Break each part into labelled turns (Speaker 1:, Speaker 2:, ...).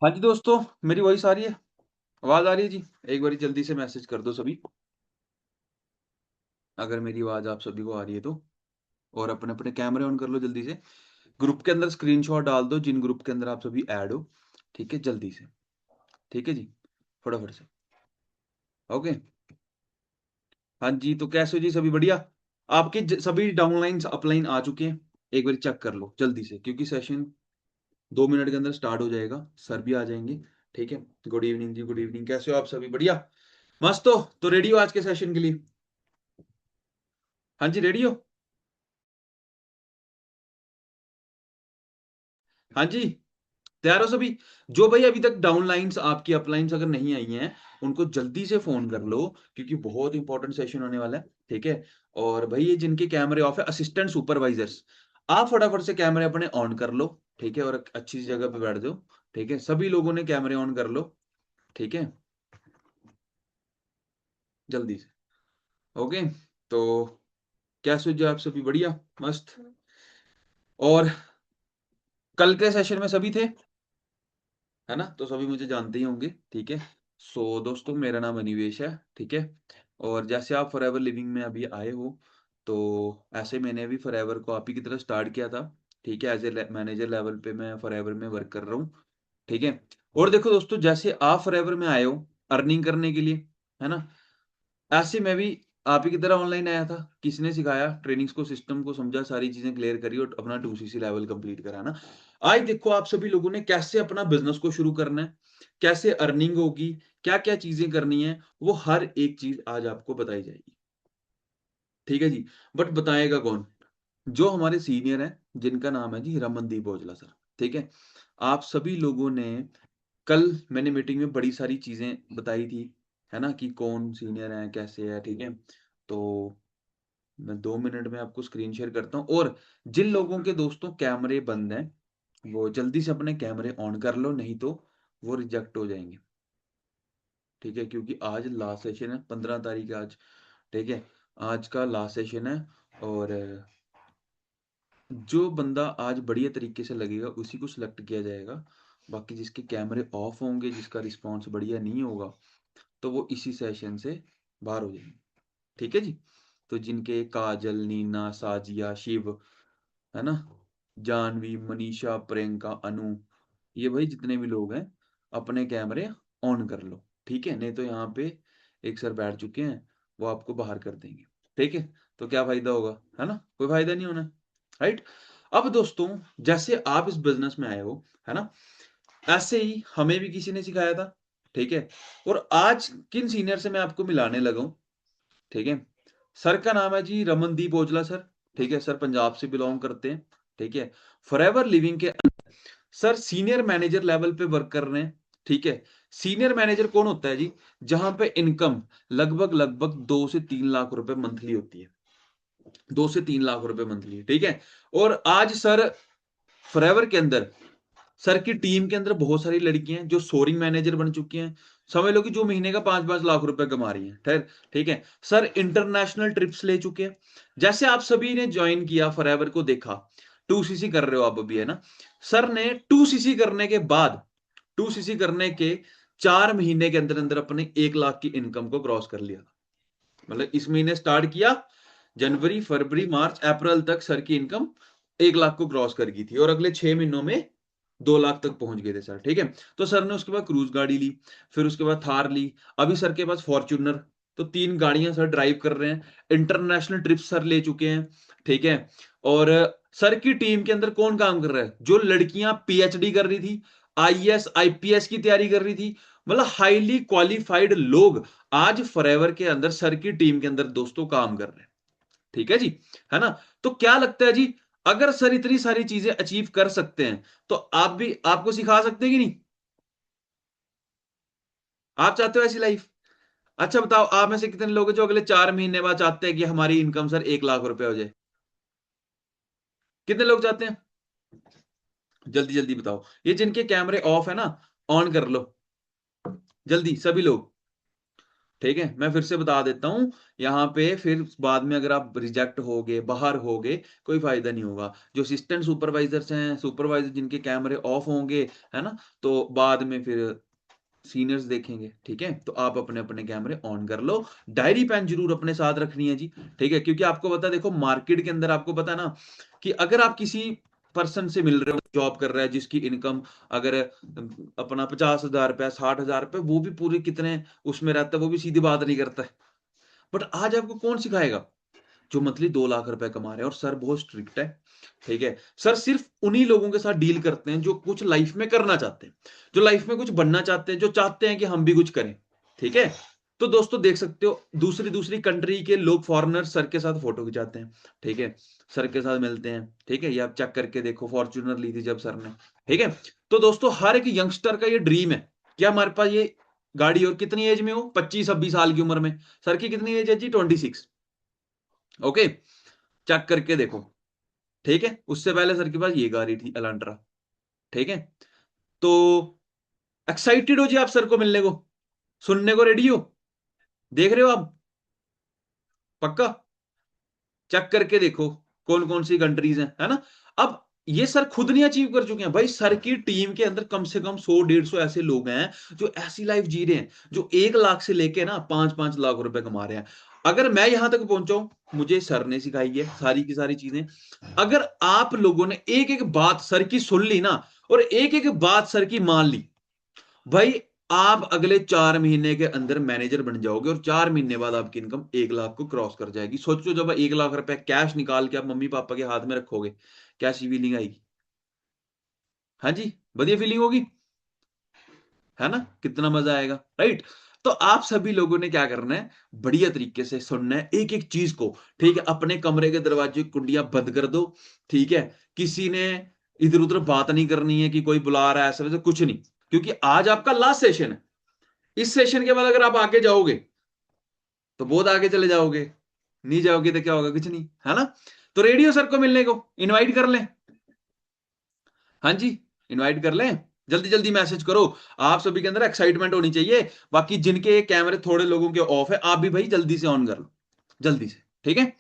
Speaker 1: हाँ जी दोस्तों, मेरी वॉइस आ रही है? आवाज़ आ रही है जी? एक बारी जल्दी से मैसेज कर दो सभी, अगर मेरी आवाज़ आप सभी को आ रही है तो। और अपने-अपने कैमरे ऑन कर लो जल्दी से। ग्रुप के अंदर स्क्रीनशॉट डाल दो जिन ग्रुप के अंदर आप सभी ऐड हो, ठीक है? जल्दी से, ठीक है जी? फटाफट से, ओके? हाँ जी, तो कैसे हो जी सभी बढ़िया? आपके सभी डाउनलाइन्स अपलाइन आ चुके हैं? एक बारी चेक कर लो जल्दी से क्योंकि सेशन 2 मिनट के अंदर स्टार्ट हो जाएगा। सर भी आ जाएँगे, ठीक है? गुड इवनिंग जी, गुड इवनिंग। कैसे हो आप सभी बढ़िया? मस्त हो? तो रेडी हो आज के सेशन के लिए? हाँ जी, रेडी हो? हाँ जी, तैयार हो सभी? जो भाई अभी तक डाउनलाइन्स आपकी अपलाइन्स अगर नहीं आई हैं, उनको जल्दी से फ़ोन कर लो क्योंकि बहुत इंपॉर्टेंट सेशन होने वाला है, ठीक है? और भाई ये जिनके कैमरे ऑफ है असिस्टेंट सुपरवाइज़र्स, आप फटाफट से कैमरे अपने ऑन कर लो, ठीक है? और एक अच्छी सी जगह पे बैठ जाओ, ठीक है? सभी लोगों ने कैमरे ऑन कर लो, ठीक है? जल्दी से, ओके? तो कैसे हो जी आप सभी बढ़िया? मस्त? और कल के सेशन में सभी थे? है ना? तो सभी मुझे जानते ही होंगे, ठीक है? सो दोस्तों मेरा नाम अनिवेश है, ठीक है? और जैसे आप फॉरएवर लिविंग में अभी आए हो, तो ऐसे मैंने भी फॉरएवर को आप ही की तरह स्टार्ट किया था, ठीक है? एज़ ए मैनेजर लेवल पे मैं फॉरएवर में वर्क कर रहा हूँ, ठीक है? और देखो दोस्तों जैसे आप फॉरएवर में आए हो अर्निंग करने के लिए, है ना? ऐसे मैं भी आप ही की तरह ऑनलाइन आया था। किसने सिखाया? ट्रेनिंग्स को, सिस्टम को समझा, सारी चीज़ें क्लियर करी और अपना 2सीसी लेवल कंप्लीट करा ना। आज देखो आप सभी लोगों ने कैसे अपना बिज़नेस को शुरू करना है, कैसे अर्निंग होगी, क्या-क्या चीज़ें करनी है, वो हर एक चीज़ आज आपको बताई जाएगी। ठीक है जी? बट बताएगा कौन? जो हमारे सीनियर हैं, जिनका नाम है जी रमनदीप औजला सर, ठीक है? आप सभी लोगों ने कल मैंने मीटिंग में बड़ी सारी चीज़ें बताई थी, है ना? कि कौन सीनियर है, कैसे है, ठीक है? तो मैं 2 मिनट में आपको स्क्रीन शेयर करता हूँ और जिन लोगों के दोस्तों कैमरे बंद हैं, वो जल्दी से अपने कैमरे ऑन कर लो, नहीं तो वो रिजेक्ट हो जाएँगे, ठीक है? क्योंकि आज लास्ट सेशन है, 15 तारीख है आज, ठीक है? आज का लास्ट सेशन है और जो बंदा आज बढ़िया तरीके से लगेगा, उसी को सिलेक्ट किया जाएगा। बाकी जिसके कैमरे ऑफ होंगे, जिसका रिस्पॉन्स बढ़िया नहीं होगा, तो वो इसी सेशन से बाहर हो जाएँगे, ठीक है जी? तो जिनके काजल, नीना, साजिया, शिव, है ना? जाह्नवी, मनीषा, प्रियंका, अनु, ये भाई जितने भी लोग हैं, अपने कैमरे ऑन कर लो, ठीक है? नहीं तो यहाँ पे एक सर बैठ चुके हैं, वो आपको बाहर कर देंगे, ठीक है? तो क्या फ़ायदा होगा, है ना? कोई फ़ायदा नहीं होना, राइट? अब दोस्तों, जैसे आप इस बिज़नेस में आए हो, है ना? ऐसे ही हमें भी किसी ने सिखाया था, ठीक है? और आज किन सीनियर से मैं आपको मिलाने लगा हूँ, ठीक है? सर का नाम है जी रमनदीप ओजला सर, ठीक है? सर पंजाब से बिलॉन्ग करते हैं, ठीक है? फॉरएवर लिविंग के सर सीनियर मैनेजर लेवल पे वर्क कर रहे हैं, ठीक है? सीनियर मैनेजर कौन होता है जी? जहाँ पे इनकम लगभग-लगभग 2 से 3 लाख रुपए मंथली होती है। 2 से 3 लाख रुपए मंथली, ठीक है? और आज सर फॉरएवर के अंदर सर की टीम के अंदर बहुत सारी लड़कियां हैं जो सोरिंग मैनेजर बन चुकी हैं। समझ लो कि जो महीने का 5-5 लाख रुपए कमा रही हैं। ठहर, ठीक है? सर इंटरनेशनल ट्रिप्स ले चुके हैं। जैसे आप सभी ने ज्वाइन किया फॉरएवर को देखा, 2सीसी कर रहे हो आप अभी, है ना? सर ने 2सीसी करने के बाद 2सीसी करने के 4 महीने के अंदर-अंदर अपने 1 लाख की इनकम को क्रॉस कर लिया। मतलब इस महीने स्टार्ट किया, जनवरी, फरवरी, मार्च, अप्रैल तक सर की इनकम 1 लाख को क्रॉस कर गई थी और अगले 6 महीनों में 2 लाख तक पहुँच गए थे सर, ठीक है? तो सर ने उसके बाद क्रूज़ गाड़ी ली, फिर उसके बाद थार ली, अभी सर के पास फॉर्च्यूनर, तो 3 गाड़ियाँ सर ड्राइव कर रहे हैं, इंटरनेशनल ट्रिप्स सर ले चुके हैं, ठीक है? और सर की टीम के अंदर कौन काम कर रहा है? जो लड़कियाँ पीएचडी कर रही थी, आईएएस, आईपीएस की तैयारी कर रही थी, मतलब हाइली क्वालिफाइड लोग आज फॉरएवर के अंदर सर की टीम के अंदर दोस्तों काम कर रहे हैं, ठीक है जी? है ना? तो क्या लगता है जी, अगर सर इतनी सारी चीजें अचीव कर सकते हैं, तो आप भी आपको सिखा सकते हैं कि नहीं? आप चाहते हो ऐसी लाइफ? अच्छा बताओ, आप में से कितने लोग हैं जो अगले 4 महीने बाद चाहते हैं कि हमारी इनकम सर 1 लाख रुपए हो जाए? कितने लोग चाहते हैं? जल्दी-जल्दी बताओ। ये जिनके कैमरे ऑफ है ना, ऑन कर लो। जल्दी सभी लोग। ठीक है, मैं फिर से बता देता हूँ, यहाँ पे फिर बाद में अगर आप रिजेक्ट होगे, बाहर होगे, कोई फायदा नहीं होगा। जो असिस्टेंट सुपरवाइजर्स हैं, सुपरवाइजर जिनके कैमरे ऑफ होंगे, है ना, तो बाद में फिर सीनियर्स देखेंगे। ठीक है, तो आप अपने अपने कैमरे ऑन कर लो। डायरी पेन जरूर अपने साथ रखनी है जी। ठीक है, क्योंकि आपको पता है, देखो मार्केट के अंदर आपको पता है ना, कि अगर आप किसी पर्सन से मिल रहे हो, जॉब कर रहा है, जिसकी इनकम अगर अपना 50,000 रुपया, 60,000 रुपये, वो भी पूरे कितने उसमें रहता है, वो भी सीधी बात नहीं करता है। बट आज आपको कौन सिखाएगा, जो मंथली 2 लाख रुपए कमा रहे हैं। और सर बहुत स्ट्रिक्ट है। ठीक है, सर सिर्फ उन्हीं लोगों के साथ डील करते हैं जो कुछ लाइफ में करना चाहते हैं, जो लाइफ में कुछ बनना चाहते हैं, जो चाहते हैं कि हम भी कुछ करें। ठीक है, तो दोस्तों देख सकते हो, दूसरी दूसरी कंट्री के लोग, फॉरेनर सर के साथ फोटो खिंचाते हैं। ठीक है, सर के साथ मिलते हैं। ठीक है, ये आप चेक करके देखो, फॉर्च्यूनर ली थी जब सर ने। ठीक है, तो दोस्तों हर एक यंगस्टर का ये ड्रीम है कि हमारे पास ये गाड़ी, और कितनी एज में हो, 25-26 साल की उम्र में। सर की कितनी एज है जी, 26। ओके, चेक करके देखो। ठीक है, उससे पहले सर के पास ये गाड़ी थी, एलांट्रा। ठीक है, तो एक्साइटेड हो जी आप सर को मिलने को, सुनने को रेडी हो, देख रहे हो आप, पक्का चेक करके देखो कौन कौन सी कंट्रीज हैं, है ना। अब ये सर खुद नहीं अचीव कर चुके हैं भाई, सर की टीम के अंदर कम से कम 100-150 ऐसे लोग हैं जो ऐसी लाइफ जी रहे हैं, जो 1 लाख से लेके ना 5-5 लाख रुपए कमा रहे हैं। अगर मैं यहां तक पहुंचा हूं, मुझे सर ने सिखाई है सारी की सारी चीजें। अगर आप लोगों ने एक एक बात सर की सुन ली ना, और एक एक बात सर की मान ली, भाई आप अगले 4 महीने के अंदर मैनेजर बन जाओगे, और 4 महीने बाद आपकी इनकम 1 लाख को क्रॉस कर जाएगी। सोचो, जब 1 लाख रुपए कैश निकाल के आप मम्मी पापा के हाथ में रखोगे, कैसी फीलिंग आएगी। हाँ जी, बढ़िया फीलिंग होगी, है ना, कितना मजा आएगा, राइट। तो आप सभी लोगों ने क्या करना है, बढ़िया तरीके से सुनना है एक एक चीज को। ठीक है, अपने कमरे के दरवाजे की कुंडियां बंद कर दो। ठीक है, किसी ने इधर उधर बात नहीं करनी है कि कोई बुला रहा है, ऐसा वैसे कुछ नहीं, क्योंकि आज आपका लास्ट सेशन है। इस सेशन के बाद अगर आप आगे जाओगे, तो बहुत आगे चले जाओगे, नहीं जाओगे तो क्या होगा, कुछ नहीं, है ना। तो रेडियो सर को मिलने को इनवाइट कर लें। हाँ जी, इनवाइट कर लें, जल्दी जल्दी मैसेज करो। आप सभी के अंदर एक्साइटमेंट होनी चाहिए। बाकी जिनके कैमरे थोड़े लोगों के ऑफ है, आप भी भाई जल्दी से ऑन कर लो, जल्दी से। ठीक है,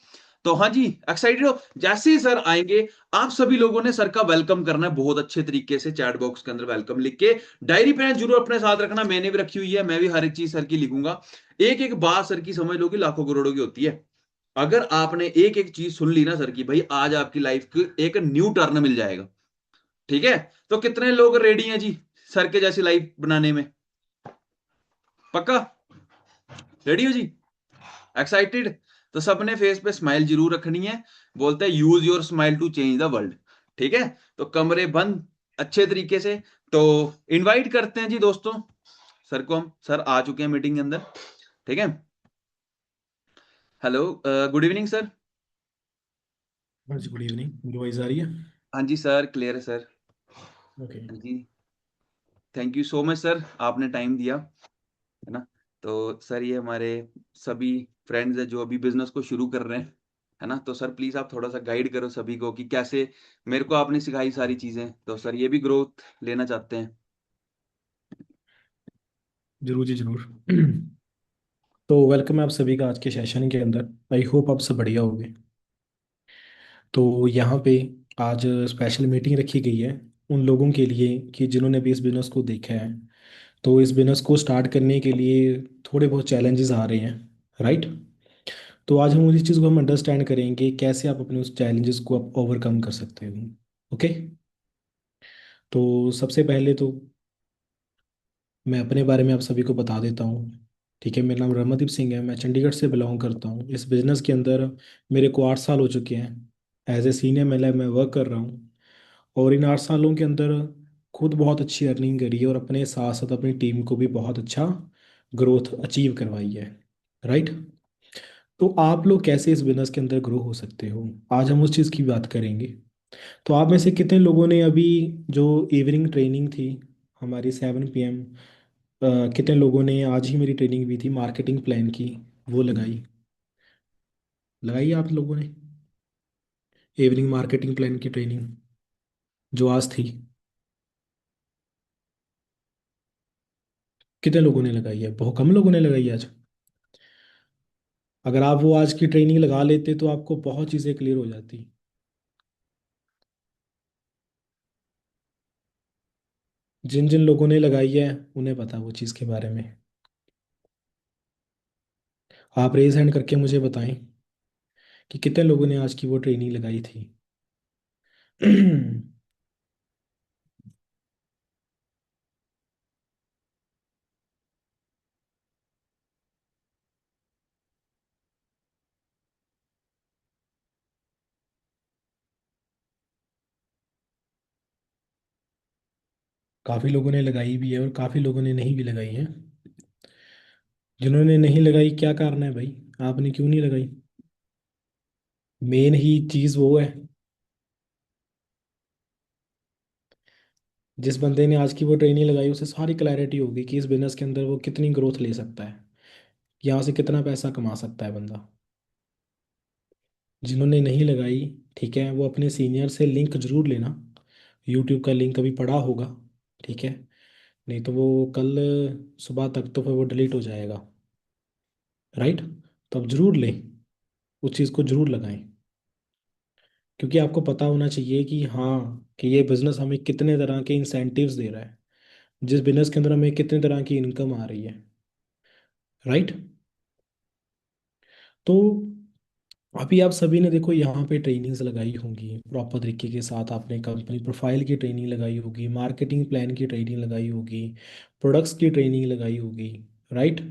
Speaker 1: तो हाँ जी, एक्साइटेड हो। जैसे ही सर आएंगे, आप सभी लोगों ने सर का वेलकम करना है बहुत अच्छे तरीके से, चैट बॉक्स के अंदर वेलकम लिख के। डायरी पेन जरूर अपने साथ रखना, मैंने भी रखी हुई है, मैं भी हर एक चीज सर की लिखूंगा। एक एक बात सर की समझ लो कि लाखों करोड़ों की होती है। अगर आपने एक एक चीज सुन ली ना सर की, भाई आज आपकी लाइफ को एक न्यू टर्न मिल जाएगा। ठीक है, तो कितने लोग रेडी हैं जी सर के जैसी लाइफ बनाने में, पक्का रेडी हो जी, एक्साइटेड। तो सबने फेस पे स्माइल जरूर रखनी है। बोलते हैं use your smile to change the world. ठीक है, तो कमरे बंद अच्छे तरीके से। तो इनवाइट करते हैं जी दोस्तों सर को, हम सर आ चुके हैं मीटिंग के अंदर। ठीक है, हेलो, गुड इवनिंग सर।
Speaker 2: हाँ जी, गुड इवनिंग। मेरी वॉइस आ रही है?
Speaker 1: हाँ जी सर, क्लियर है सर।
Speaker 2: ओके।
Speaker 1: हाँ जी, thank you so much sir, आपने टाइम दिया, है ना। तो सर ये हमारे सभी फ्रेंड्स हैं जो अभी बिजनेस को शुरू कर रहे हैं, है ना। तो सर प्लीज आप थोड़ा सा गाइड करो सभी को कि कैसे, मेरे को आपने सिखाई सारी चीजें, तो सर ये भी ग्रोथ लेना चाहते हैं।
Speaker 2: जरूर जी, जरूर। तो वेलकम है आप सभी का आज के सेशन के अंदर। आई होप आप सब बढ़िया होंगे। तो यहाँ पे आज स्पेशल मीटिंग रखी गई है उन लोगों के लिए कि जिन्होंने भी इस बिज़नेस को देखा है। तो इस बिज़नेस को स्टार्ट करने के लिए थोड़े बहुत चैलेंजेस आ रहे हैं, राइट। तो आज हम उस चीज़ को हम अंडरस्टैंड करेंगे कैसे आप अपने उस चैलेंजेस को आप ओवरकम कर सकते हो। ओके। तो सबसे पहले तो मैं अपने बारे में आप सभी को बता देता हूँ। ठीक है, मेरा नाम रमनदीप सिंह है, मैं चंडीगढ़ से बिलोंग करता हूँ। इस बिज़नेस के अंदर मेरे को 8 साल हो चुके हैं। एज ए सीनियर मैं वर्क कर रहा हूँ। और इन 8 सालों के अंदर खुद बहुत अच्छी अर्निंग करी है और अपने साथ साथ अपनी टीम को भी बहुत अच्छा ग्रोथ अचीव करवाई है, राइट। तो आप लोग कैसे इस बिज़नेस के अंदर ग्रो हो सकते हो, आज हम उस चीज़ की बात करेंगे। तो आप में से कितने लोगों ने अभी जो इवनिंग ट्रेनिंग थी हमारी 7 PM, कितने लोगों ने आज ही मेरी ट्रेनिंग भी थी मार्केटिंग प्लान की, वो लगाई? लगाई आप लोगों ने इवनिंग मार्केटिंग प्लान की ट्रेनिंग जो आज थी? कितने लोगों ने लगाई है? बहुत कम लोगों ने लगाई है आज। अगर आप वो आज की ट्रेनिंग लगा लेते तो आपको बहुत चीज़ें क्लियर हो जाती। जिन जिन लोगों ने लगाई है उन्हें पता वो चीज़ के बारे में। आप रेज हैंड करके मुझे बताएं कि कितने लोगों ने आज की वो ट्रेनिंग लगाई थी। काफ़ी लोगों ने लगाई भी है और काफ़ी लोगों ने नहीं भी लगाई है। जिन्होंने नहीं लगाई क्या कारण है भाई, आपने क्यों नहीं लगाई? मेन ही चीज़ वो है, जिस बंदे ने आज की वो ट्रेनिंग लगाई उसे सारी क्लैरिटी होगी कि इस बिजनेस के अंदर वो कितनी ग्रोथ ले सकता है, यहाँ से कितना पैसा कमा सकता है बंदा। जिन्होंने नहीं लगाई, ठीक है, वो अपने सीनियर से लिंक जरूर लेना। यूट्यूब का लिंक अभी पड़ा होगा, ठीक है, नहीं तो वो कल सुबह तक तो फिर वो डिलीट हो जाएगा। राइट। तो अब जरूर लें, उस चीज़ को जरूर लगाएं, क्योंकि आपको पता होना चाहिए कि हाँ, कि ये बिज़नेस हमें कितने तरह के इंसेंटिव्स दे रहा है, जिस बिज़नेस के अंदर हमें कितने तरह की इनकम आ रही है। राइट। तो अभी आप सभी ने देखो यहाँ पे ट्रेनिंग्स लगाई होंगी प्रॉपर तरीके के साथ, आपने कंपनी प्रोफाइल की ट्रेनिंग लगाई होगी, मार्केटिंग प्लान की ट्रेनिंग लगाई होगी, प्रोडक्ट्स की ट्रेनिंग लगाई होगी। राइट।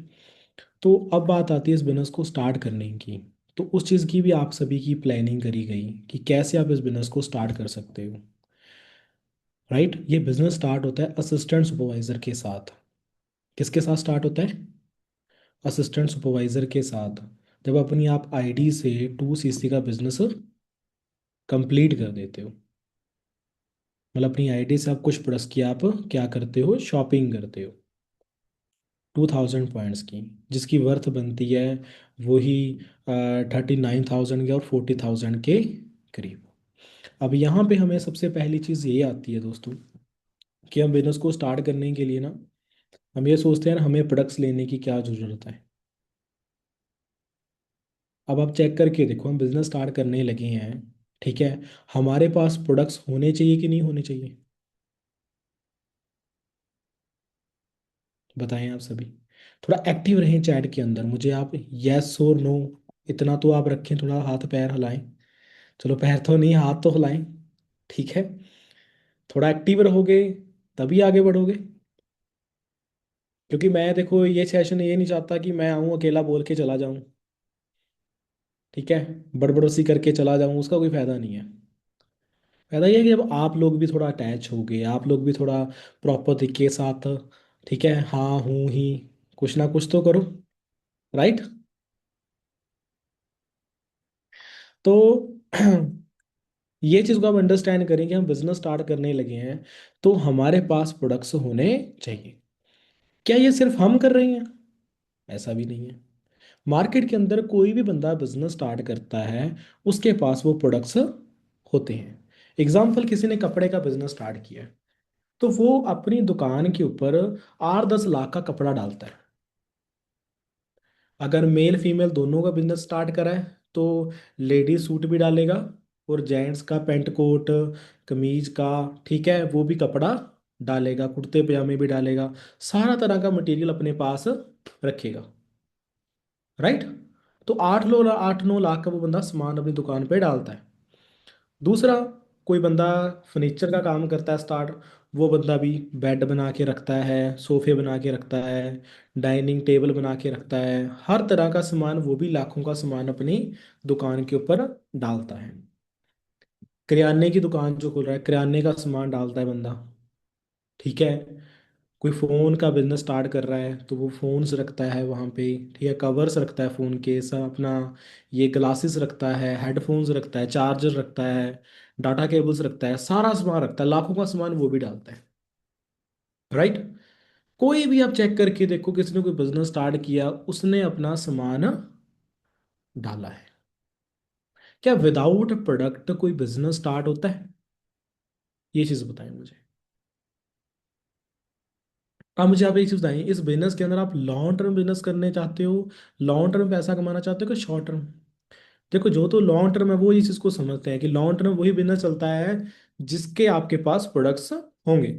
Speaker 2: तो अब बात आती है इस बिजनेस को स्टार्ट करने की। तो उस चीज़ की भी आप सभी की प्लानिंग करी गई कि कैसे आप इस बिजनेस को स्टार्ट कर सकते हो। राइट। ये बिजनेस स्टार्ट होता है असिस्टेंट सुपरवाइजर के साथ। किसके साथ स्टार्ट होता है? असिस्टेंट सुपरवाइजर के साथ। जब अपनी आप आईडी से 2 सीसी का बिजनेस कंप्लीट कर देते हो, मतलब अपनी आईडी से आप कुछ प्रोडक्ट्स की आप क्या करते हो, शॉपिंग करते हो 2000 पॉइंट्स की, जिसकी वर्थ बनती है वही 39,000 के और 40,000 के करीब। अब यहाँ पे हमें सबसे पहली चीज़ ये आती है दोस्तों, कि हम बिजनेस को स्टार्ट करने के लिए ना, हम ये सोचते हैं ना हमें प्रोडक्ट्स लेने की क्या ज़रूरत है। अब आप चेक करके देखो, हम बिजनेस स्टार्ट करने लगे हैं, ठीक है, हमारे पास प्रोडक्ट्स होने चाहिए कि नहीं होने चाहिए? बताएं आप सभी। थोड़ा एक्टिव रहें चैट के अंदर, मुझे आप यस और नो इतना तो आप रखें, थोड़ा हाथ पैर हिलाएं। चलो पैर तो नहीं, हाथ तो हिलाएं, ठीक है। थोड़ा एक्टिव रहोगे तभी आगे बढ़ोगे। क्योंकि मैं देखो ये सेशन ये नहीं चाहता कि मैं आऊँ अकेला बोल के चला जाऊँ, ठीक है, बड़बड़ोसी करके चला जाऊँ, उसका कोई फायदा नहीं है। फायदा ये है कि अब आप लोग भी थोड़ा अटैच हो गए, आप लोग भी थोड़ा प्रॉपर तरीके के साथ, ठीक है, हाँ हूँ ही, कुछ ना कुछ तो करो। राइट। तो ये चीज़ को आप अंडरस्टैंड करें कि हम बिजनेस स्टार्ट करने लगे हैं, तो हमारे पास प्रोडक्ट्स होने चाहिए। क्या ये सिर्फ हम कर रहे हैं? ऐसा भी नहीं है। मार्केट के अंदर कोई भी बंदा बिजनेस स्टार्ट करता है, उसके पास वो प्रोडक्ट्स होते हैं। एग्जाम्पल, किसी ने कपड़े का बिजनेस स्टार्ट किया है, तो वो अपनी दुकान के ऊपर 8-10 लाख का कपड़ा डालता है। अगर मेल फीमेल दोनों का बिजनेस स्टार्ट करा है, तो लेडीज सूट भी डालेगा और जेंट्स का पेंट कोट, कमीज का, ठीक है, वो भी कपड़ा डालेगा, कुर्ते पजामे भी डालेगा, सारा तरह का मटेरियल अपने पास रखेगा। राइट। तो 8-9 लाख का वो बंदा सामान अपनी दुकान पे डालता है। दूसरा, कोई बंदा फर्नीचर का काम करता है स्टार्ट, वो बंदा भी बेड बना के रखता है, सोफे बना के रखता है, डाइनिंग टेबल बना के रखता है, हर तरह का सामान, वो भी लाखों का सामान अपनी दुकान के ऊपर डालता है। किराने की दुकान जो खोल रहा है, किराने का सामान डालता है बंदा, ठीक है। कोई फ़ोन का बिजनेस स्टार्ट कर रहा है, तो वो फ़ोन्स रखता है वहाँ पे, ठीक है, कवर्स रखता है फ़ोन के सब अपना, ये ग्लासेस रखता है, हेडफोन्स रखता है, चार्जर रखता है, डाटा केबल्स रखता है, सारा सामान रखता है, लाखों का सामान वो भी डालता है। राइट। कोई भी आप चेक करके देखो, किसी ने कोई बिजनेस स्टार्ट किया, उसने अपना सामान डाला है। क्या विदाउट प्रोडक्ट कोई बिजनेस स्टार्ट होता है? ये चीज़ बताएं मुझे। अब मुझे आप एक चीज़ बताइए, इस बिजनेस के अंदर आप लॉन्ग टर्म बिजनेस करने चाहते हो, लॉन्ग टर्म पैसा कमाना चाहते हो कि शॉर्ट टर्म? देखो, जो तो लॉन्ग टर्म है वो इस चीज़ को समझते हैं कि लॉन्ग टर्म वही बिजनेस चलता है जिसके आपके पास प्रोडक्ट्स होंगे,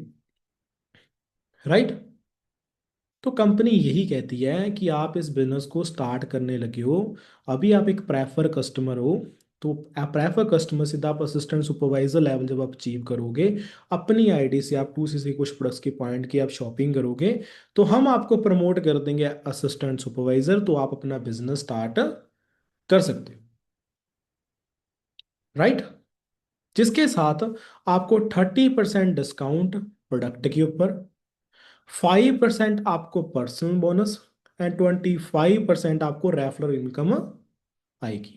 Speaker 2: राइट? तो कंपनी यही कहती है कि आप इस बिजनेस को स्टार्ट करने लगे हो, अभी आप एक प्रेफर कस्टमर हो, तो आप प्रेफर कस्टमर से आप असिस्टेंट सुपरवाइजर लेवल जब आप अचीव करोगे, अपनी आईडी से आप 2 से कुछ प्रोडक्ट्स के पॉइंट की आप शॉपिंग करोगे, तो हम आपको प्रमोट कर देंगे असिस्टेंट सुपरवाइजर, तो आप अपना बिजनेस स्टार्ट कर सकते हो, राइट? जिसके साथ आपको 30% डिस्काउंट प्रोडक्ट के ऊपर, 5% आपको पर्सनल बोनस एंड 25% आपको रेफरल इनकम आएगी।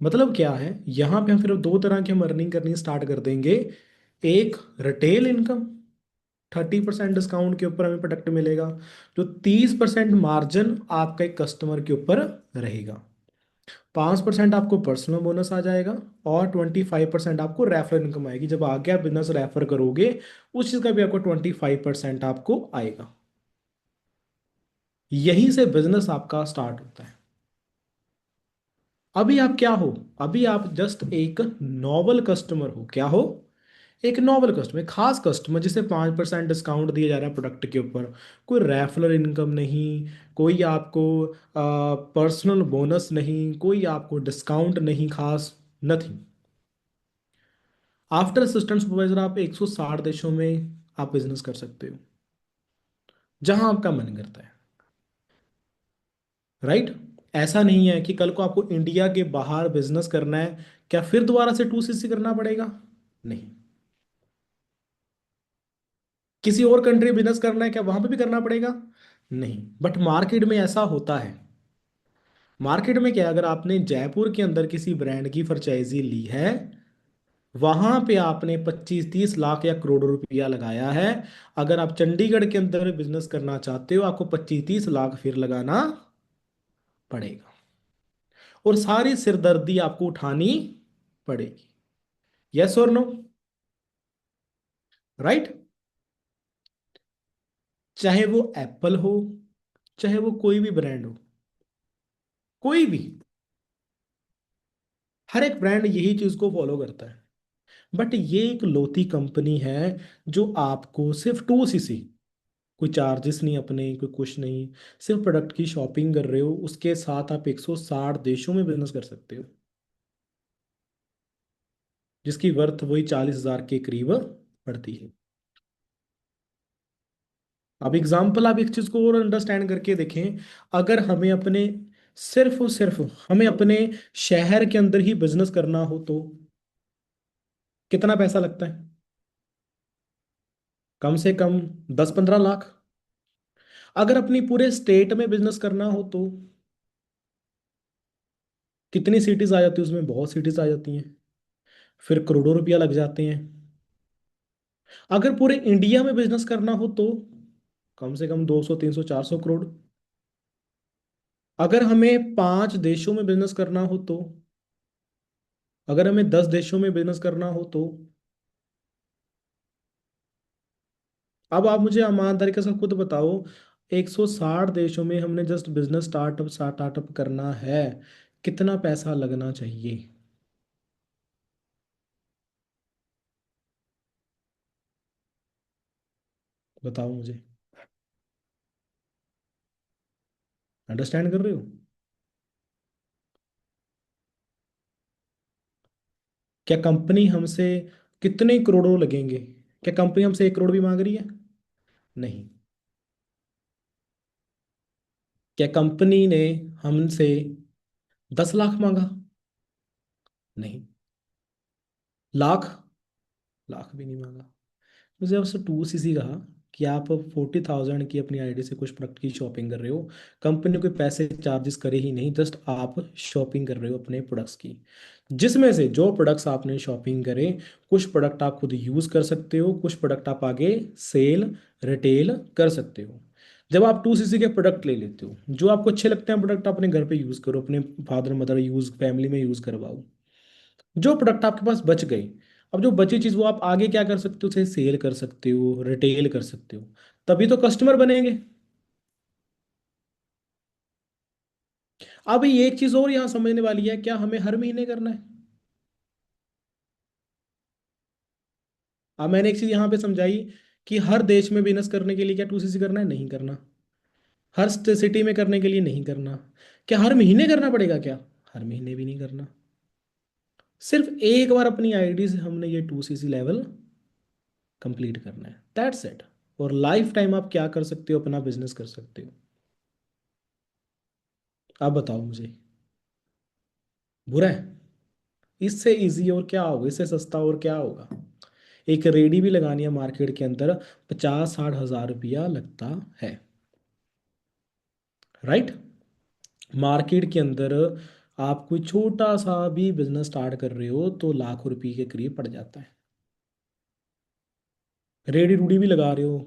Speaker 2: मतलब क्या है, यहां पे हम फिर दो तरह की हम अर्निंग करनी स्टार्ट कर देंगे। एक, रिटेल इनकम, 30% डिस्काउंट के ऊपर हमें प्रोडक्ट मिलेगा, जो 30% मार्जिन आपका एक कस्टमर के ऊपर रहेगा, 5% आपको पर्सनल बोनस आ जाएगा, और 25% आपको रेफरल इनकम आएगी। जब आगे आप बिजनेस रेफर करोगे, उस चीज़ का भी आपको 25% आपको आएगा। यहीं से बिजनेस आपका स्टार्ट होता है। अभी आप क्या हो? अभी आप जस्ट एक नॉवल कस्टमर हो। क्या हो? एक नॉवल कस्टमर, एक खास कस्टमर जिसे 5% डिस्काउंट दिया जा रहा है प्रोडक्ट के ऊपर। कोई रेफरल इनकम नहीं, कोई आपको पर्सनल बोनस नहीं, कोई आपको डिस्काउंट नहीं खास, नथिंग। आफ्टर असिस्टेंट सुपरवाइजर आप 160 देशों में आप बिजनेस कर सकते हो, जहां आपका मन करता है, राइट? ऐसा नहीं है कि कल को आपको इंडिया के बाहर बिजनेस करना है, क्या फिर दोबारा से 2CC करना पड़ेगा? नहीं। किसी और कंट्री बिजनेस करना है, क्या वहां पे भी करना पड़ेगा? नहीं। बट मार्केट में ऐसा होता है। मार्केट में क्या है, अगर आपने जयपुर के अंदर किसी ब्रांड की फ्रेंचाइजी ली है, वहां पे आपने 25-30 लाख या करोड़ों रुपया लगाया है, अगर आप चंडीगढ़ के अंदर बिजनेस करना चाहते हो, आपको 25-30 लाख फिर लगाना पड़ेगा, और सारी सिरदर्दी आपको उठानी पड़ेगी। यस और नो? राइट? चाहे वो एप्पल हो, चाहे वो कोई भी ब्रांड हो, कोई भी, हर एक ब्रांड यही चीज को फॉलो करता है। बट ये एक लौती कंपनी है जो आपको सिर्फ 2CC, कोई चार्जेस नहीं अपने, कोई कुछ नहीं, सिर्फ प्रोडक्ट की शॉपिंग कर रहे हो, उसके साथ आप 160 देशों में बिजनेस कर सकते हो, जिसकी वर्थ वही 40,000 के करीब पड़ती है। अब एग्जाम्पल आप एक चीज को और अंडरस्टैंड करके देखें, अगर हमें अपने, सिर्फ और सिर्फ हमें अपने शहर के अंदर ही बिजनेस करना हो, तो कितना पैसा लगता है? कम से कम 10-15 लाख। अगर अपनी पूरे स्टेट में बिजनेस करना हो, तो कितनी सिटीज आ जाती है उसमें? बहुत सिटीज आ जाती हैं, फिर करोड़ों रुपया लग जाते हैं। अगर पूरे इंडिया में बिजनेस करना हो, तो कम से कम 200-300-400 करोड़। अगर हमें 5 देशों में बिजनेस करना हो, तो अगर हमें 10 देशों में बिजनेस करना हो, तो अब आप मुझे ईमानदारी के साथ खुद बताओ, 160 देशों में हमने जस्ट बिजनेस स्टार्टअप स्टार्टअप करना है, कितना पैसा लगना चाहिए? बताओ मुझे। अंडरस्टैंड कर रहे हो? क्या कंपनी हमसे, कितने करोड़ों लगेंगे? क्या कंपनी हमसे 1 करोड़ भी मांग रही है? नहीं। क्या कंपनी ने हमसे 10 लाख मांगा? नहीं। लाख? लाख भी नहीं मांगा। मुझे आपसे 2CC कहा कि आप 40,000 की अपनी आईडी से कुछ प्रोडक्ट की शॉपिंग कर रहे हो, कंपनी कोई पैसे चार्जेस करे ही नहीं, जस्ट आप शॉपिंग कर रहे हो अपने प्रोडक्ट्स की, जिसमें से जो प्रोडक्ट्स आपने शॉपिंग करे, कुछ प्रोडक्ट आप खुद यूज़ कर सकते हो, कुछ प्रोडक्ट आप आगे सेल, रिटेल कर सकते हो। जब आप 2CC के प्रोडक्ट ले लेते हो, जो आपको अच्छे लगते हैं प्रोडक्ट, अपने घर पे यूज़ करो, अपने फादर मदर यूज़, फैमिली में यूज़ करवाओ। जो प्रोडक्ट आपके पास बच गए, अब जो बची चीज़ वो आप आगे क्या कर सकते हो, उसे सेल कर सकते हो, रिटेल कर सकते हो, तभी तो कस्टमर बनेंगे। अब ये एक चीज़ और यहाँ समझने वाली है, क्या हमें हर महीने करना है? अब मैंने एक चीज़ यहाँ पे समझाई कि हर देश में बिजनेस करने के लिए क्या 2CC करना है? नहीं करना। हर सिटी में करने के लिए नहीं करना। क्या हर महीने करना पड़ेगा क्या? हर महीने भी नहीं करना। सिर्फ एक बार अपनी आईडी से हमने ये 2CC लेवल कंप्लीट करना है, दैट्स इट। और लाइफ टाइम आप क्या कर सकते हो, अपना बिजनेस कर सकते हो। आप बताओ मुझे, बुरा है? इससे इजी और क्या होगा, इससे सस्ता और क्या होगा? एक रेडी भी लगानी है मार्केट के अंदर, 50-60 हज़ार रुपया लगता है, राइट? मार्केट के अंदर आप कोई छोटा सा भी बिजनेस स्टार्ट कर रहे हो तो लाखों रुपए के करीब पड़ जाता है। रेडी रूडी भी लगा रहे हो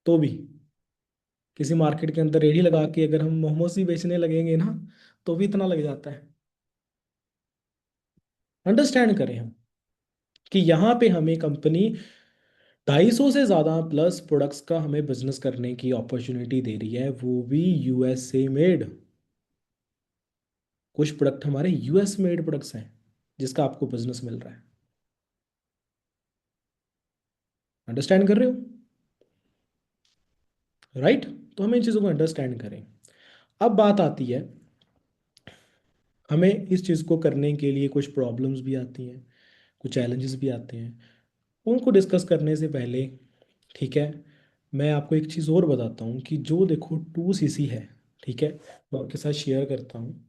Speaker 2: तो भी, किसी मार्केट के अंदर रेडी लगा के अगर हम मोमोज ही बेचने लगेंगे ना, तो भी इतना लग जाता है। अंडरस्टैंड करें हम कि यहाँ पे हमें कंपनी 250 से ज़्यादा प्लस प्रोडक्ट्स का हमें बिजनेस करने की अपॉर्चुनिटी दे रही है, वो भी यूएसए मेड। कुछ प्रोडक्ट हमारे यूएस मेड प्रोडक्ट्स हैं जिसका आपको बिजनेस मिल रहा है। अंडरस्टैंड कर रहे हो, राइट? तो हमें इन चीज़ों को अंडरस्टैंड करें। अब बात आती है, हमें इस चीज़ को करने के लिए कुछ प्रॉब्लम्स भी आती हैं, कुछ चैलेंजेस भी आते हैं। उनको डिस्कस करने से पहले, ठीक है, मैं आपको एक चीज़ और बताता हूँ कि जो देखो 2CC है, ठीक है, मैं आपके साथ शेयर करता हूँ।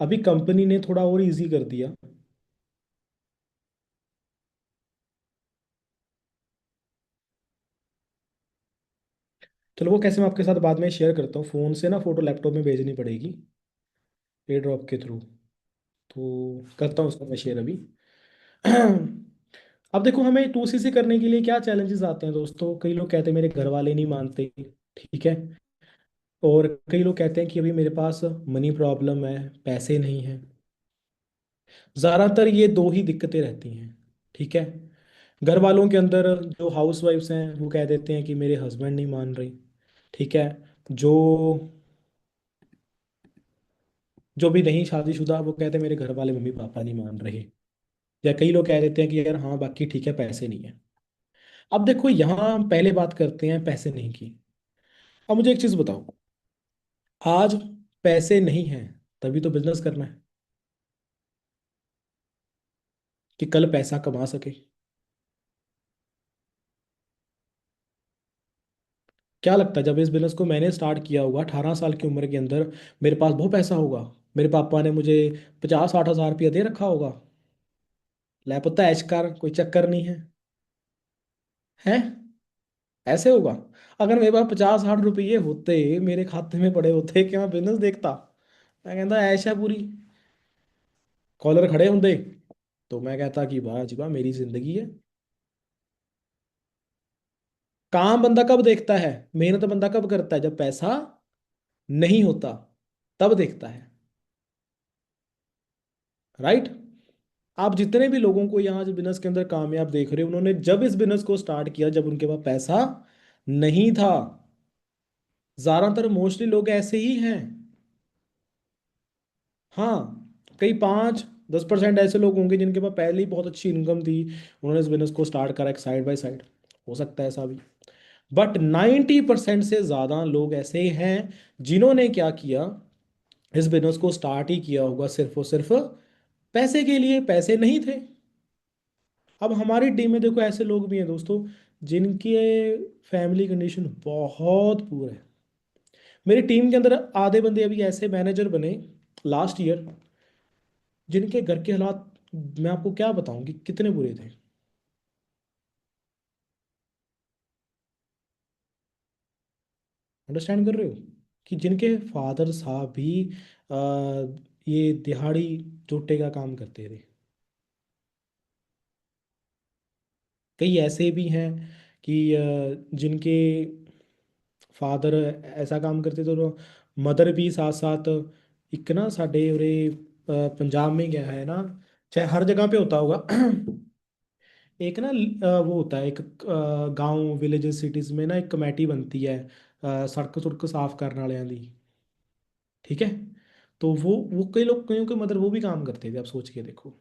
Speaker 2: अभी कंपनी ने थोड़ा और इजी कर दिया। चलो वो कैसे मैं आपके साथ बाद में शेयर करता हूँ, फ़ोन से ना फ़ोटो लैपटॉप में भेजनी पड़ेगी एयर ड्रॉप के थ्रू। तो करता हूँ उसका मैं शेयर अभी। अब देखो हमें 2CC करने के लिए क्या चैलेंजेस आते हैं दोस्तों। कई लोग कहते हैं मेरे घर वाले नहीं मानते, ठीक है, और कई लोग कहते हैं कि अभी मेरे पास मनी प्रॉब्लम है, पैसे नहीं हैं। ज़्यादातर ये दो ही दिक्कतें रहती हैं, ठीक है। घर वालों के अंदर जो हाउस वाइफ्स हैं वो कह देते हैं कि मेरे हस्बैंड नहीं मान रही, ठीक है। जो जो भी नहीं शादीशुदा वो कहते हैं मेरे घर वाले मम्मी पापा नहीं मान रहे। या कई लोग कह देते हैं कि यार हाँ बाकी ठीक है, पैसे नहीं है। अब देखो यहाँ हम पहले बात करते हैं पैसे नहीं की। अब मुझे एक चीज़ बताओ, आज पैसे नहीं हैं तभी तो बिजनेस करना है, कि कल पैसा कमा सके। क्या लगता है जब इस बिजनेस को मैंने स्टार्ट किया होगा 18 साल की उम्र के अंदर, मेरे पास बहुत पैसा होगा, मेरे पापा ने मुझे 50-60 हज़ार रुपया दे रखा होगा, लै पुत्ता ऐश कर, कोई चक्कर नहीं है, है? ऐसे होगा? अगर मेरे पास 50-60 रुपये होते मेरे खाते में पड़े होते, क्या मैं बिजनेस देखता? मैं कहता ऐश है पूरी, कॉलर खड़े होंगे, तो मैं कहता कि वाह जी वाह मेरी जिंदगी है। काम बंदा कब देखता है, मेहनत बंदा कब करता है? जब पैसा नहीं होता तब देखता है, राइट? आप जितने भी लोगों को यहाँ जो बिजनेस के अंदर कामयाब देख रहे हो, उन्होंने जब इस बिजनेस को स्टार्ट किया जब उनके पास पैसा नहीं था। ज्यादातर मोस्टली लोग ऐसे ही हैं। हाँ, कई 5-10% ऐसे लोग होंगे जिनके पास पहले ही बहुत अच्छी इनकम थी, उन्होंने इस बिजनेस को स्टार्ट करा एक साइड बाय साइड। हो सकता है ऐसा भी, बट 90% से ज़्यादा लोग ऐसे हैं जिन्होंने क्या किया, इस बिजनेस को स्टार्ट ही किया होगा सिर्फ और सिर्फ पैसे के लिए, पैसे नहीं थे। अब हमारी टीम में देखो ऐसे लोग भी हैं दोस्तों जिनके फैमिली कंडीशन बहुत पुअर है। मेरी टीम के अंदर आधे बंदे अभी ऐसे मैनेजर बने लास्ट ईयर, जिनके घर के हालात मैं आपको क्या बताऊं कि कितने बुरे थे। अंडरस्टैंड कर रहे हो कि जिनके फादर साहब भी आ, ये दिहाड़ी जोटे का काम करते थे। कई ऐसे भी हैं कि जिनके फादर ऐसा काम करते थे, तो मदर भी साथ साथ। एक ना साढ़े उरे पंजाब में क्या है ना, चाहे हर जगह पे होता होगा। एक ना वो होता है, एक गांव विलेजेस सिटीज में ना एक कमेटी बनती है सड़क सुड़क साफ करने वालिਆਂ ਦੀ। ठीक है। तो वो कई लोग, कईयों के मतलब वो भी काम करते थे, आप सोच के देखो।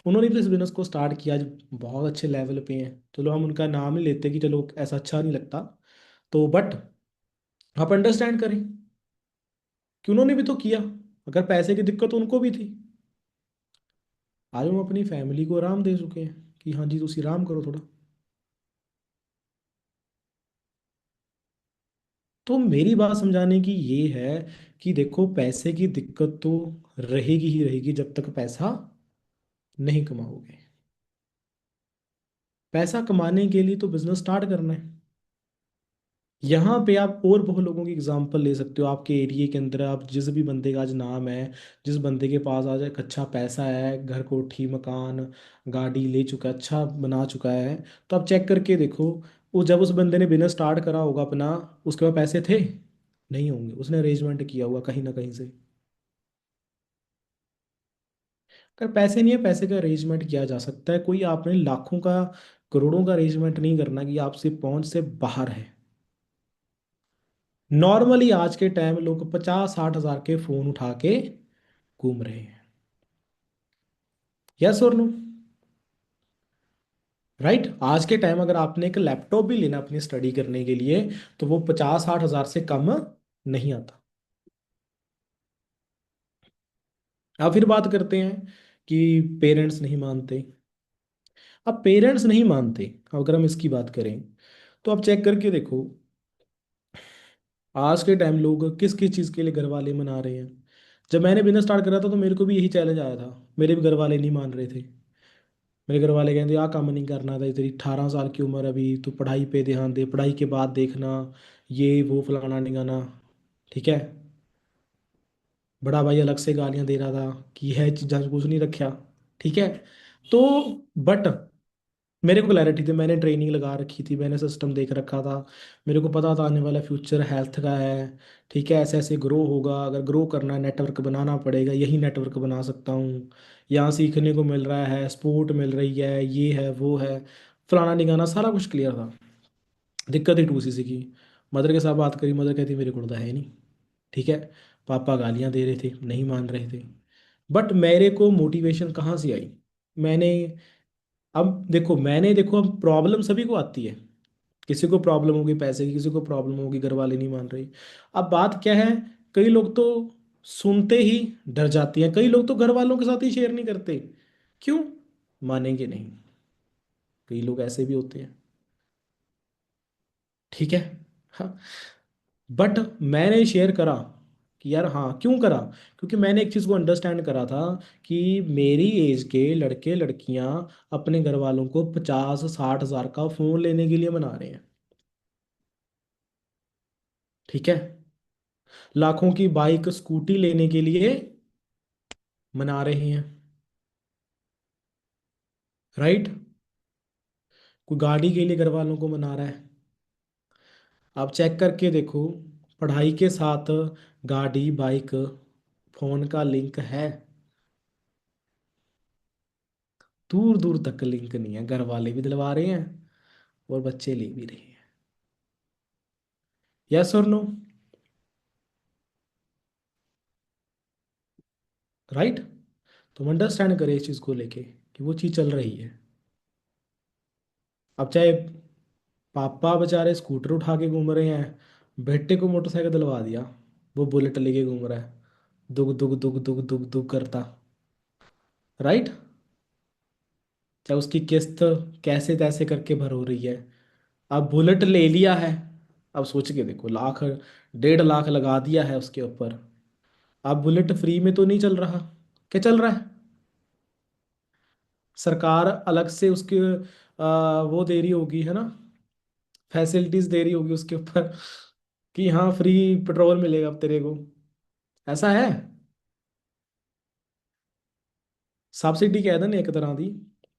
Speaker 2: उन्होंने भी इस बिजनेस को स्टार्ट किया, आज बहुत अच्छे लेवल पे हैं। चलो हम उनका नाम नहीं लेते कि चलो ऐसा अच्छा नहीं लगता, तो बट आप अंडरस्टैंड करें कि उन्होंने भी तो किया। अगर पैसे की दिक्कत उनको भी थी, आज हम अपनी फैमिली को आराम दे चुके हैं कि हाँ जी तुम आराम करो थोड़ा। तो मेरी बात समझाने की ये है कि देखो, पैसे की दिक्कत तो रहेगी ही रहेगी जब तक पैसा नहीं कमाओगे। पैसा कमाने के लिए तो बिजनेस स्टार्ट करना है। यहाँ पे आप और बहुत लोगों की एग्जांपल ले सकते हो आपके एरिया के अंदर। आप जिस भी बंदे का आज नाम है, जिस बंदे के पास आज एक अच्छा पैसा है, घर कोठी मकान गाड़ी ले चुका है, अच्छा बना चुका है, तो आप चेक करके देखो, वो जब उस बंदे ने बिजनेस स्टार्ट करा होगा अपना, उसके पास पैसे थे? नहीं होंगे, उसने अरेंजमेंट किया होगा कहीं ना कहीं से। अगर पैसे नहीं है, पैसे का अरेंजमेंट किया जा सकता है। कोई आपने लाखों का करोड़ों का अरेंजमेंट नहीं करना कि आपसे पहुंच से बाहर है। नॉर्मली आज के टाइम लोग 50-60 हज़ार के फोन उठा के घूम रहे हैं। यस और नो? राइट। आज के टाइम अगर आपने एक लैपटॉप भी लेना अपनी स्टडी करने के लिए, तो वो 50-60 हज़ार से कम नहीं आता। अब फिर बात करते हैं कि पेरेंट्स नहीं मानते। अब पेरेंट्स नहीं मानते, अगर हम इसकी बात करें, तो आप चेक करके देखो, आज के टाइम लोग किस किस चीज़ के लिए घर वाले मना रहे हैं। जब मैंने बिजनेस स्टार्ट करा था तो मेरे को भी यही चैलेंज आया था। मेरे भी घर वाले नहीं मान रहे थे। मेरे घर वाले कहते आ काम नहीं करना था, तेरी 18 साल की उम्र, अभी तू पढ़ाई पे ध्यान दे, पढ़ाई के बाद देखना, ये वो फलाना निगाना। ठीक है। बड़ा भाई अलग से गालियां दे रहा था कि यह चीज़ां कुछ नहीं रखा। ठीक है। तो बट मेरे को क्लैरिटी थी, मैंने ट्रेनिंग लगा रखी थी, मैंने सिस्टम देख रखा था। मेरे को पता था आने वाला फ्यूचर हेल्थ का है। ठीक है, ऐसे ऐसे ग्रो होगा, अगर ग्रो करना है नेटवर्क बनाना पड़ेगा, यही नेटवर्क बना सकता हूँ। यहाँ सीखने को मिल रहा है, स्पोर्ट मिल रही है, ये है वो है, फलाना निगाना, सारा कुछ क्लियर था। दिक्कत ही टू सी की। मदर के साथ बात करी, मदर कहती मेरे को तो है नहीं। ठीक है। पापा गालियाँ दे रहे थे, नहीं मान रहे थे। बट मेरे को मोटिवेशन कहाँ से आई? मैंने, अब देखो, मैंने देखो, अब प्रॉब्लम सभी को आती है। किसी को प्रॉब्लम होगी पैसे की, किसी को प्रॉब्लम होगी घर वाले नहीं मान रहे। अब बात क्या है, कई लोग तो सुनते ही डर जाती हैं, कई लोग तो घर वालों के साथ ही शेयर नहीं करते। क्यों? मानेंगे नहीं। कई लोग ऐसे भी होते हैं। ठीक है। हाँ। बट मैंने शेयर करा कि यार हाँ, क्यों करा? क्योंकि मैंने एक चीज़ को अंडरस्टैंड करा था कि मेरी एज के लड़के लड़कियां अपने घर वालों को 50-60 हज़ार का फ़ोन लेने के लिए मना रहे हैं। ठीक है। लाखों की बाइक स्कूटी लेने के लिए मना रहे हैं। राइट। कोई गाड़ी के लिए घर वालों को मना रहा है। आप चेक करके देखो, पढ़ाई के साथ गाड़ी बाइक फोन का लिंक है? दूर दूर तक लिंक नहीं है। घर वाले भी दिलवा रहे हैं और बच्चे ले भी रहे हैं। यस और नो? राइट। तुम अंडरस्टैंड करें इस चीज़ को लेके कि वो चीज़ चल रही है। अब चाहे पापा बेचारे स्कूटर उठा के घूम रहे हैं, बेटे को मोटरसाइकिल दिलवा दिया, वो बुलेट लेके घूम रहा है, दुग दुग दुग दुग दुग दुग करता। राइट। चाहे उसकी किस्त कैसे तैसे करके भर हो रही है। अब बुलेट ले लिया है, अब सोच के देखो, लाख 1.5 लाख लगा दिया है उसके ऊपर। अब बुलेट फ्री में तो नहीं चल रहा, क्या चल रहा है? सरकार अलग से उसके वो दे रही होगी, है ना, फैसिलिटीज दे रही होगी उसके ऊपर कि हाँ फ्री पेट्रोल मिलेगा अब तेरे को। ऐसा है। सब्सिडी कह दें एक तरह दी।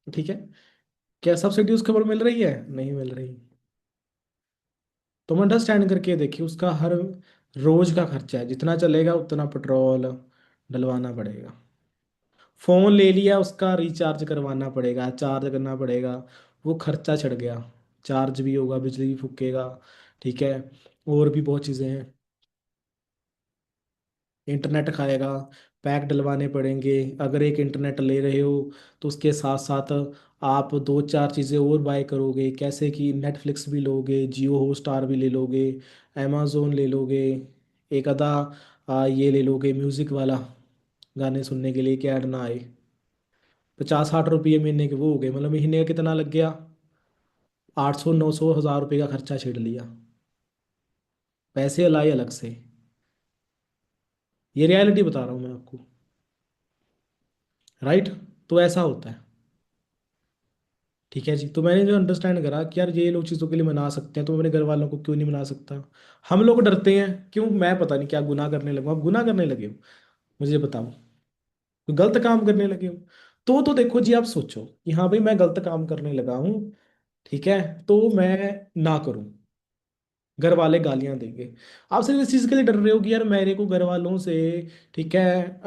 Speaker 2: ठीक है। क्या सब्सिडी उसके ऊपर मिल रही है? नहीं मिल रही। तुम अंडरस्टैंड करके देखिए, उसका हर रोज का खर्चा है, जितना चलेगा उतना पेट्रोल डलवाना पड़ेगा। फ़ोन ले लिया, उसका रिचार्ज करवाना पड़ेगा, चार्ज करना पड़ेगा, वो खर्चा चढ़ गया। चार्ज भी होगा, बिजली भी फूकेगा, ठीक है, और भी बहुत चीज़ें हैं। इंटरनेट खाएगा, पैक डलवाने पड़ेंगे। अगर एक इंटरनेट ले रहे हो तो उसके साथ साथ आप दो चार चीज़ें और बाय करोगे, कैसे कि नेटफ्लिक्स भी लोगे, जियो हॉटस्टार भी ले लोगे, अमेज़ोन ले लोगे, एक आधा ये ले लोगे म्यूज़िक वाला, गाने सुनने के लिए कि ऐड ना आए। 50-60 रुपये महीने के वो हो गए, मतलब महीने का कितना लग गया? 800-900-1000 रुपये का खर्चा छेड़ लिया, पैसे लाए अलग से। ये रियलिटी बता रहा हूँ मैं आपको। राइट? तो ऐसा होता है। ठीक है जी, तो मैंने जो अंडरस्टैंड करा कि यार ये लोग चीज़ों के लिए मना सकते हैं, तो मैं अपने घर वालों को क्यों नहीं मना सकता? हम लोग डरते हैं क्यों? मैं पता नहीं क्या गुनाह करने लगा, आप गुनाह करने लगे हो? मुझे बताओ, कोई गलत काम करने लगे हो? तो देखो जी, आप सोचो कि हाँ भाई मैं गलत काम करने लगा हूँ, ठीक है, तो मैं ना करूँ, घर वाले गालियां देंगे। आप सिर्फ इस चीज़ के लिए डर रहे हो कि यार मेरे को घर वालों से, ठीक है,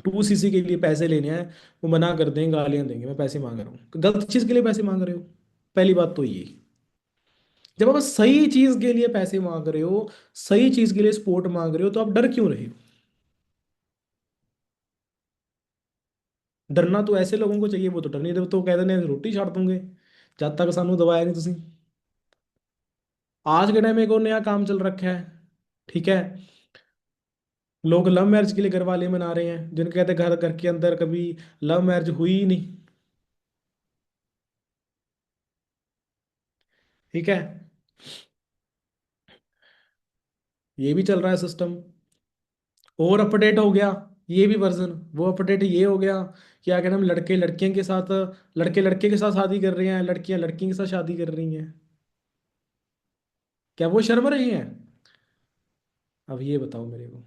Speaker 2: 2cc के लिए पैसे लेने हैं, वो मना कर देंगे, गालियां देंगे, मैं पैसे मांग रहा हूँ, तो गलत चीज़ के लिए पैसे मांग रहे हो। पहली बात तो ये, जब आप सही चीज़ के लिए पैसे मांग रहे हो, सही चीज़ के लिए सपोर्ट मांग रहे हो, तो आप डर क्यों रहे हो? डरना तो ऐसे लोगों को चाहिए, वो तो डर नहीं, तो कहते हैं रोटी छाड़ दूंगे जब तक सानू दबाया नहीं तुसी। आज के टाइम में एक और नया काम चल रखा है, ठीक है, लोग लव मैरिज के लिए घर वाले मना रहे हैं, जिनके कहते घर घर के अंदर कभी लव मैरिज हुई ही नहीं। ठीक है, ये भी चल रहा है सिस्टम। और अपडेट हो गया ये भी वर्जन, वो अपडेट ये हो गया कि अगर हम लड़के लड़कियों के साथ, लड़के लड़के के साथ शादी कर रहे हैं, लड़कियां लड़कियों के साथ शादी कर रही हैं, क्या वो शर्म रही हैं? अब ये बताओ मेरे को।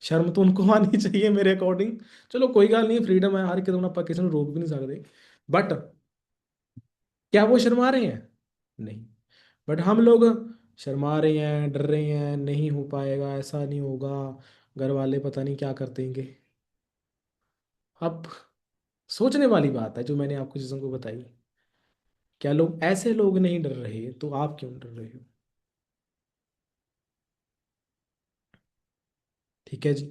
Speaker 2: शर्म तो उनको आनी चाहिए मेरे अकॉर्डिंग। चलो कोई गल नहीं, फ्रीडम है, हर एक आप किसी को रोक भी नहीं सकते, बट क्या वो शर्मा रहे हैं? नहीं। बट हम लोग शर्मा रहे हैं, डर रहे हैं, नहीं हो पाएगा, ऐसा नहीं होगा, घर वाले पता नहीं क्या कर देंगे। अब सोचने वाली बात है जो मैंने आपको चीज़ों को बताई। क्या लोग, ऐसे लोग नहीं डर रहे, तो आप क्यों डर रहे हो? ठीक है जी,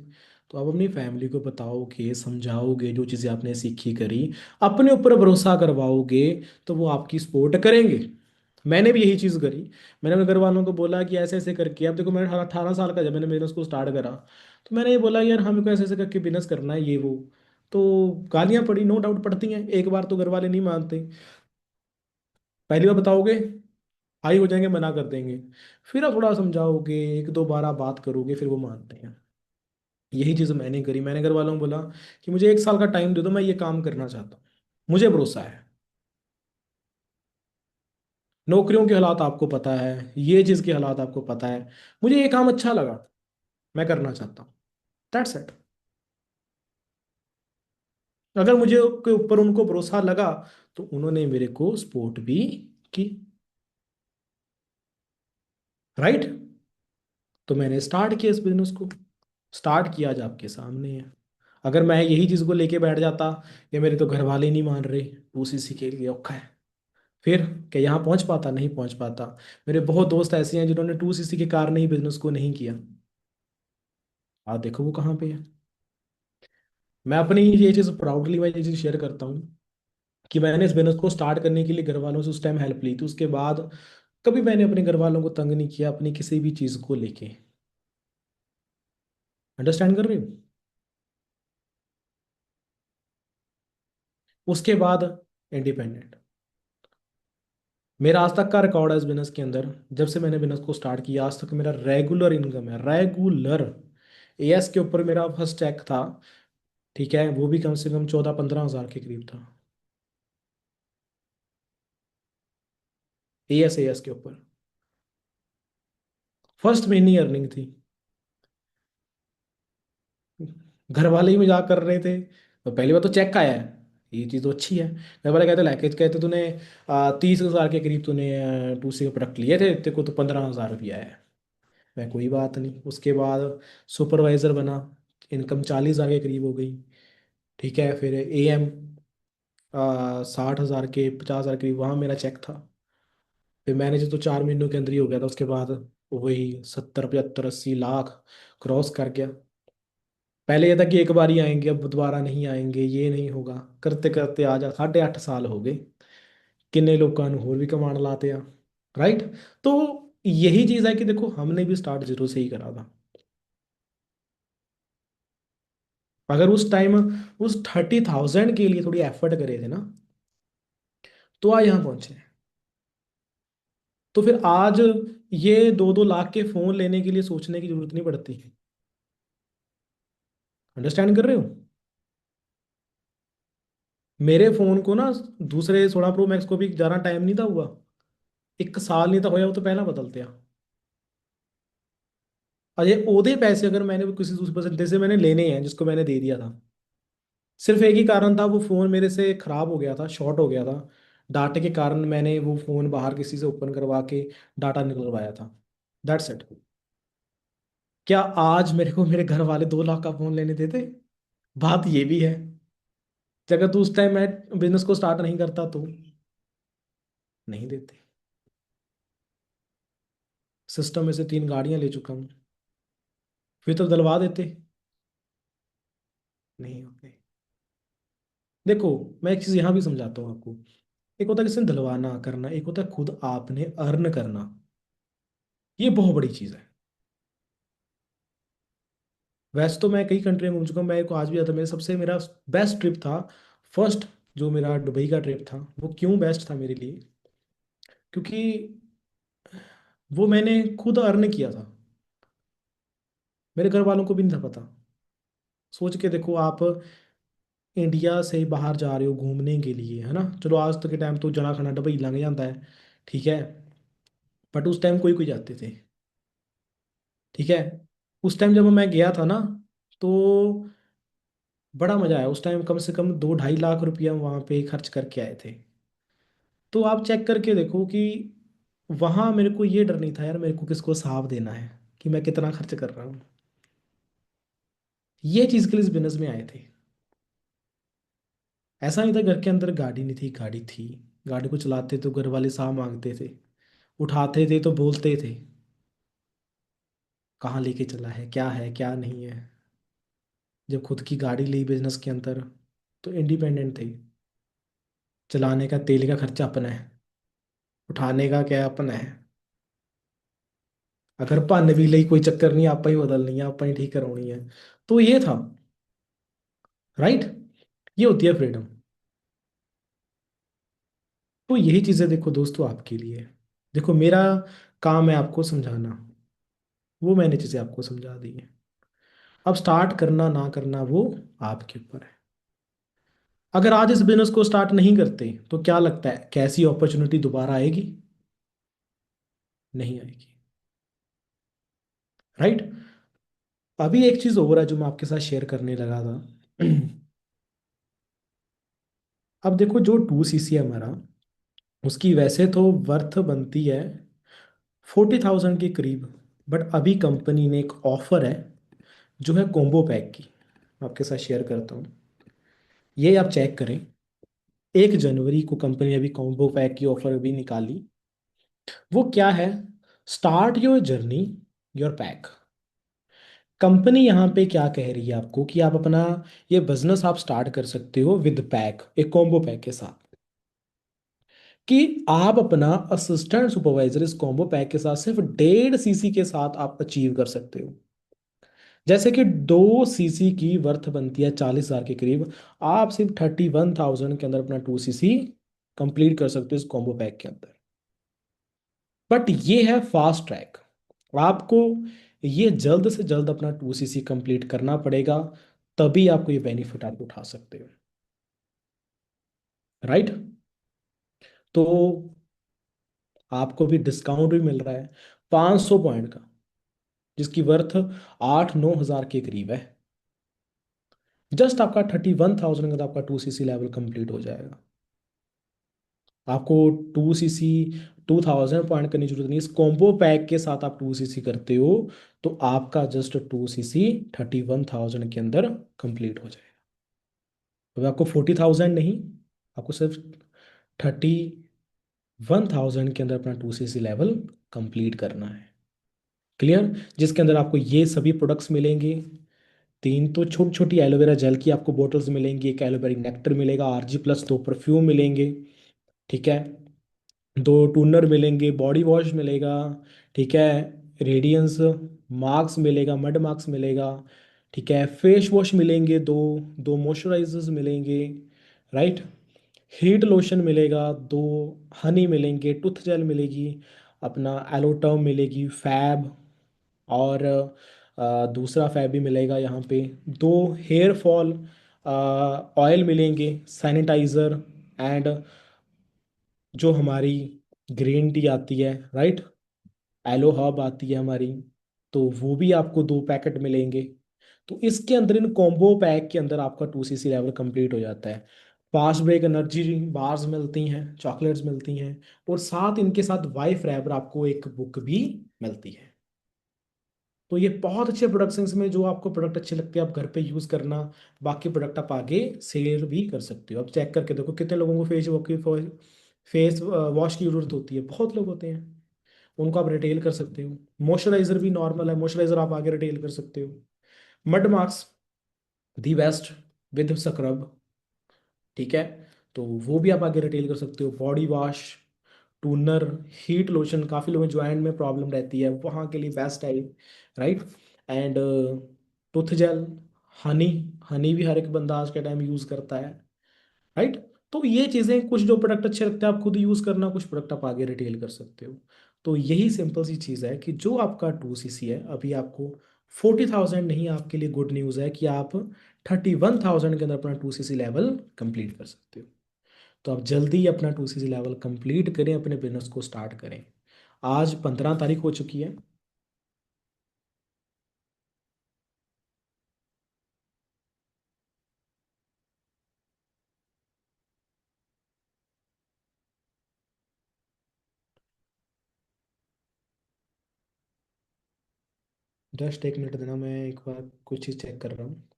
Speaker 2: तो आप अपनी फैमिली को बताओगे, समझाओगे, जो चीज़ें आपने सीखी करी, अपने ऊपर भरोसा करवाओगे, तो वो आपकी सपोर्ट करेंगे। मैंने भी यही चीज़ करी। मैंने अपने घर वालों को बोला कि ऐसे ऐसे करके, अब देखो मैं 18 साल का जब मैंने बिजनेस को स्टार्ट करा, तो मैंने ये बोला यार हमें को ऐसे ऐसे करके बिजनेस करना है, ये वो। तो गालियाँ पड़ी, नो डाउट पड़ती हैं, एक बार तो घर वाले नहीं मानते। पहली बार बताओगे, हाई हो जाएंगे, मना कर देंगे। फिर आप थोड़ा समझाओगे, एक दो बार आप बात करोगे, फिर वो मानते हैं। यही चीज़ मैंने करी। मैंने घर वालों को बोला कि मुझे 1 साल का टाइम दे दो, मैं ये काम करना चाहता हूँ, मुझे भरोसा है। नौकरियों के हालात आपको पता है, ये चीज़ के हालात आपको पता है, मुझे ये काम अच्छा लगा, मैं करना चाहता हूँ, दैट्स इट। अगर मुझे के ऊपर उनको भरोसा लगा, तो उन्होंने मेरे को सपोर्ट भी की। राइट? तो मैंने स्टार्ट किया इस बिजनेस को, स्टार्ट किया आज आपके सामने है। अगर मैं यही चीज़ को लेके बैठ जाता कि मेरे तो घर वाले नहीं मान रहे, उसी के लिए औखा है, फिर क्या यहाँ पहुंच पाता? नहीं पहुंच पाता। मेरे बहुत दोस्त ऐसे हैं जिन्होंने 2cc के कारण ही बिजनेस को नहीं किया, आप देखो वो कहाँ पे है। मैं अपनी ये चीज़ प्राउडली मैं ये चीज़ शेयर करता हूँ कि मैंने इस बिजनेस को स्टार्ट करने के लिए घर वालों से उस टाइम हेल्प ली थी, उसके बाद कभी मैंने अपने घर वालों को तंग नहीं किया अपनी किसी भी चीज़ को लेके। अंडरस्टैंड कर रहे हो? उसके बाद इंडिपेंडेंट, मेरा आज तक का रिकॉर्ड है इस बिजनेस के अंदर। जब से मैंने बिजनेस को स्टार्ट किया आज तक मेरा रेगुलर इनकम है, रेगुलर। एएस के ऊपर मेरा फर्स्ट चेक था, ठीक है, वो भी कम से कम 14-15 हज़ार के करीब था। एएस एएस के ऊपर फर्स्ट महीने अर्निंग थी। घर वाले ही मजाक कर रहे थे, तो पहली बार तो चेक आया है, ये चीज़ तो अच्छी है। घर वाले कहते लैकेज, कहते तूने 30 हज़ार के करीब तूने 2C के प्रोडक्ट लिए थे, तेरे को तो 15 हज़ार रुपया है। मैं कोई बात नहीं, उसके बाद सुपरवाइज़र बना, इनकम 40,000 के करीब हो गई। ठीक है, फिर AM 60,000 के 50,000 के करीब वहाँ मेरा चेक था। फिर मैनेजर तो 4 महीनों के अंदर ही हो गया था, उसके बाद वही 70 75 80 लाख क्रॉस कर गया। पहले ये था कि एक बार ही आएंगे, अब दोबारा नहीं आएंगे, ये नहीं होगा, करते करते आज 8.5 साल हो गए। किन्ने लोगों ਨੂੰ ਹੋਰ ਵੀ कमाने लाते हैं। राइट। तो यही चीज़ है कि देखो हमने भी स्टार्ट जीरो से ही करा था। अगर उस टाइम उस 30,000 के लिए थोड़ी एफर्ट करे थे ना, तो आज यहाँ पहुंचे हैं। तो फिर आज ये 2-2 लाख के फोन लेने के लिए सोचने की जरूरत नहीं पड़ती। अंडरस्टैंड कर रहे हो? मेरे फोन को ना दूसरे 16 Pro Max को भी ज़्यादा टाइम नहीं था हुआ, 1 साल नहीं था होया, वो तो पहला बदलते हैं। अजय ओदे पैसे अगर मैंने वो किसी दूसरे बंदे से मैंने लेने हैं जिसको मैंने दे दिया था, सिर्फ एक ही कारण था, वो फ़ोन मेरे से ख़राब हो गया था, शॉर्ट हो गया था। डाटा के कारण मैंने वो फ़ोन बाहर किसी से ओपन करवा के डाटा निकलवाया था। That's it. क्या आज मेरे को मेरे घर वाले 2 लाख का फ़ोन लेने देते? बात ये भी है। कि अगर तू उस टाइम मैं बिजनेस को स्टार्ट नहीं करता तो नहीं देते। सिस्टम में से 3 गाड़ियां ले चुका हूँ, फिर तो दिलवा देते। नहीं होते। देखो, मैं एक चीज़ यहाँ भी समझाता हूँ आपको। एक होता है किसी ने दिलवाना करना, एक होता है खुद आपने अर्न करना। ये बहुत बड़ी चीज़ है। वैसे तो मैं कई कंट्री में घूम चुका हूँ, मेरे को आज भी आता है, मेरा बेस्ट ट्रिप था फर्स्ट, जो मेरा दुबई का ट्रिप था। वो क्यों बेस्ट था मेरे लिए? क्योंकि वो मैंने खुद अर्न किया था, मेरे घर वालों को भी नहीं था पता। सोच के देखो आप, इंडिया से बाहर जा रहे हो घूमने के लिए, है ना, चलो आज तक के टाइम तो जना खना दुबई लंघ जाता है, ठीक है, बट उस टाइम कोई कोई जाते थे। ठीक है, उस टाइम जब मैं गया था ना, तो बड़ा मजा आया। उस टाइम कम से कम 2-2.5 लाख रुपया वहाँ पे खर्च करके आए थे। तो आप चेक करके देखो कि वहाँ मेरे को ये डर नहीं था यार, मेरे को किसको हिसाब देना है कि मैं कितना खर्च कर रहा हूँ। ये चीज़ के लिए इस बिजनेस में आए थे। ऐसा नहीं था घर के अंदर गाड़ी नहीं थी, गाड़ी थी। गाड़ी को चलाते तो घर वाले साह मांगते थे, उठाते थे तो बोलते थे कहाँ लेके चला है क्या नहीं है। जब खुद की गाड़ी ली बिजनेस के अंदर, तो इंडिपेंडेंट थे। चलाने का तेल का खर्चा अपना है, उठाने का क्या अपना है। अगर भन भी लई कोई चक्कर नहीं, आपा ही बदलनी है, आपा ही ठीक करानी है। तो ये था। राइट। ये होती है फ्रीडम। तो यही चीज़ें देखो दोस्तों आपके लिए। देखो मेरा काम है आपको समझाना, वो मैंने चीज़ें आपको समझा दी हैं। अब स्टार्ट करना ना करना वो आपके ऊपर है। अगर आज इस बिजनेस को स्टार्ट नहीं करते तो क्या लगता है कैसी अपॉर्चुनिटी दोबारा आएगी? नहीं आएगी। राइट। अभी एक चीज़ और है जो मैं आपके साथ शेयर करने लगा था। अब देखो जो 2cc है हमारा, उसकी वैसे तो वर्थ बनती है 40,000 के करीब। बट अभी कंपनी ने एक ऑफर है जो है कॉम्बो पैक की, मैं आपके साथ शेयर करता हूँ। ये आप चेक करें, 1 जनवरी को कंपनी ने अभी कॉम्बो पैक की ऑफर भी निकाली। वो क्या है? Start your journey, your pack. Company यहाँ पे क्या कह रही है आपको कि आप अपना ये बिजनेस आप स्टार्ट कर सकते हो विद पैक, एक कॉम्बो पैक के साथ। कि आप अपना असिस्टेंट सुपरवाइजर इस कॉम्बो पैक के साथ सिर्फ 1.5 cc के साथ आप अचीव कर सकते हो। जैसे कि 2 cc की वर्थ बनती है 40,000 के करीब, आप सिर्फ 31,000 के अंदर अपना 2 cc कंप्लीट कर सकते हो इस कॉम्बो पैक के अंदर। बट ये है फास्ट ट्रैक। आपको ये जल्द से जल्द अपना 2 cc कंप्लीट करना पड़ेगा, तभी आपको ये बेनिफिट आप उठा सकते हो। राइट। तो आपको भी डिस्काउंट भी मिल रहा है 500 पॉइंट का, जिसकी वर्थ 8-9 हज़ार के करीब है। जस्ट आपका 31,000 का तो आपका 2 cc लेवल कंप्लीट हो जाएगा। आपको 2 सीसी 2000 पॉइंट करने की जरूरत नहीं। इस कॉम्बो पैक के साथ आप 2 सीसी करते हो तो आपका जस्ट 2 सीसी 31,000 के अंदर कंप्लीट हो जाएगा। तो आपको 40,000 नहीं, आपको सिर्फ 31,000 के अंदर अपना 2 सीसी लेवल कंप्लीट करना है। क्लियर? जिसके अंदर आपको ये सभी प्रोडक्ट्स मिलेंगे। 3 तो छोटी छोटी एलोवेरा जेल की आपको बोटल्स मिलेंगी, एक एलोवेरा नेक्टर मिलेगा, RG+ 2 परफ्यूम मिलेंगे, ठीक है, 2 टूनर मिलेंगे, बॉडी वॉश मिलेगा, ठीक है, रेडियंस मार्क्स मिलेगा, मड मार्क्स मिलेगा, ठीक है, फेस वॉश मिलेंगे, दो दो मॉइस्चराइजर्स मिलेंगे, राइट, हीट लोशन मिलेगा, 2 हनी मिलेंगे, टूथ जेल मिलेगी, अपना एलोटर्म मिलेगी, फैब, और दूसरा फैब भी मिलेगा यहाँ पे, 2 हेयर फॉल ऑयल मिलेंगे, सैनिटाइज़र, एंड जो हमारी ग्रीन टी आती है, राइट, एलो हर्ब आती है हमारी, तो वो भी आपको 2 पैकेट मिलेंगे। तो इसके अंदर, इन कॉम्बो पैक के अंदर आपका 2 सीसी लेवल कंप्लीट हो जाता है। फास्ट ब्रेक एनर्जी बार्स मिलती हैं, चॉकलेट्स मिलती हैं, और साथ इनके साथ वाई फ्रेबर आपको एक बुक भी मिलती है। तो ये बहुत अच्छे प्रोडक्ट्स हैं। इसमें जो आपको प्रोडक्ट अच्छे लगते हैं आप घर पे यूज़ करना, बाकी प्रोडक्ट आप आगे सेल भी कर सकते हो। अब चेक करके देखो कितने लोगों को फेस वॉश की ज़रूरत होती है, बहुत लोग होते हैं, उनको आप रिटेल कर सकते हो। मॉइस्चराइजर भी नॉर्मल है, मॉइस्चराइजर आप आगे रिटेल कर सकते हो। Mud marks the best with scrub, ठीक है, तो वो भी आप आगे रिटेल कर सकते हो। Body wash, tuner, heat lotion, काफ़ी लोगों ज्वाइंट में प्रॉब्लम रहती है, वहाँ के लिए बेस्ट है, right, and tooth gel, honey, honey भी हर एक बंदा आज के टाइम यूज़ करता है, राइट। तो ये चीज़ें, कुछ जो प्रोडक्ट अच्छे लगते हैं आप खुद यूज़ करना, कुछ प्रोडक्ट आप आगे रिटेल कर सकते हो। तो यही सिंपल सी चीज़ है कि जो आपका 2 सीसी है, अभी आपको 40,000 नहीं, आपके लिए गुड न्यूज़ है कि आप 31,000 के अंदर अपना 2 सीसी लेवल कंप्लीट कर सकते हो। तो आप जल्दी अपना 2 सीसी लेवल कंप्लीट करें, अपने बिजनेस को स्टार्ट करें। आज 15 तारीख हो चुकी है। जस्ट 1 मिनट देना, मैं एक बार कुछ चीज़ चेक कर रहा हूँ।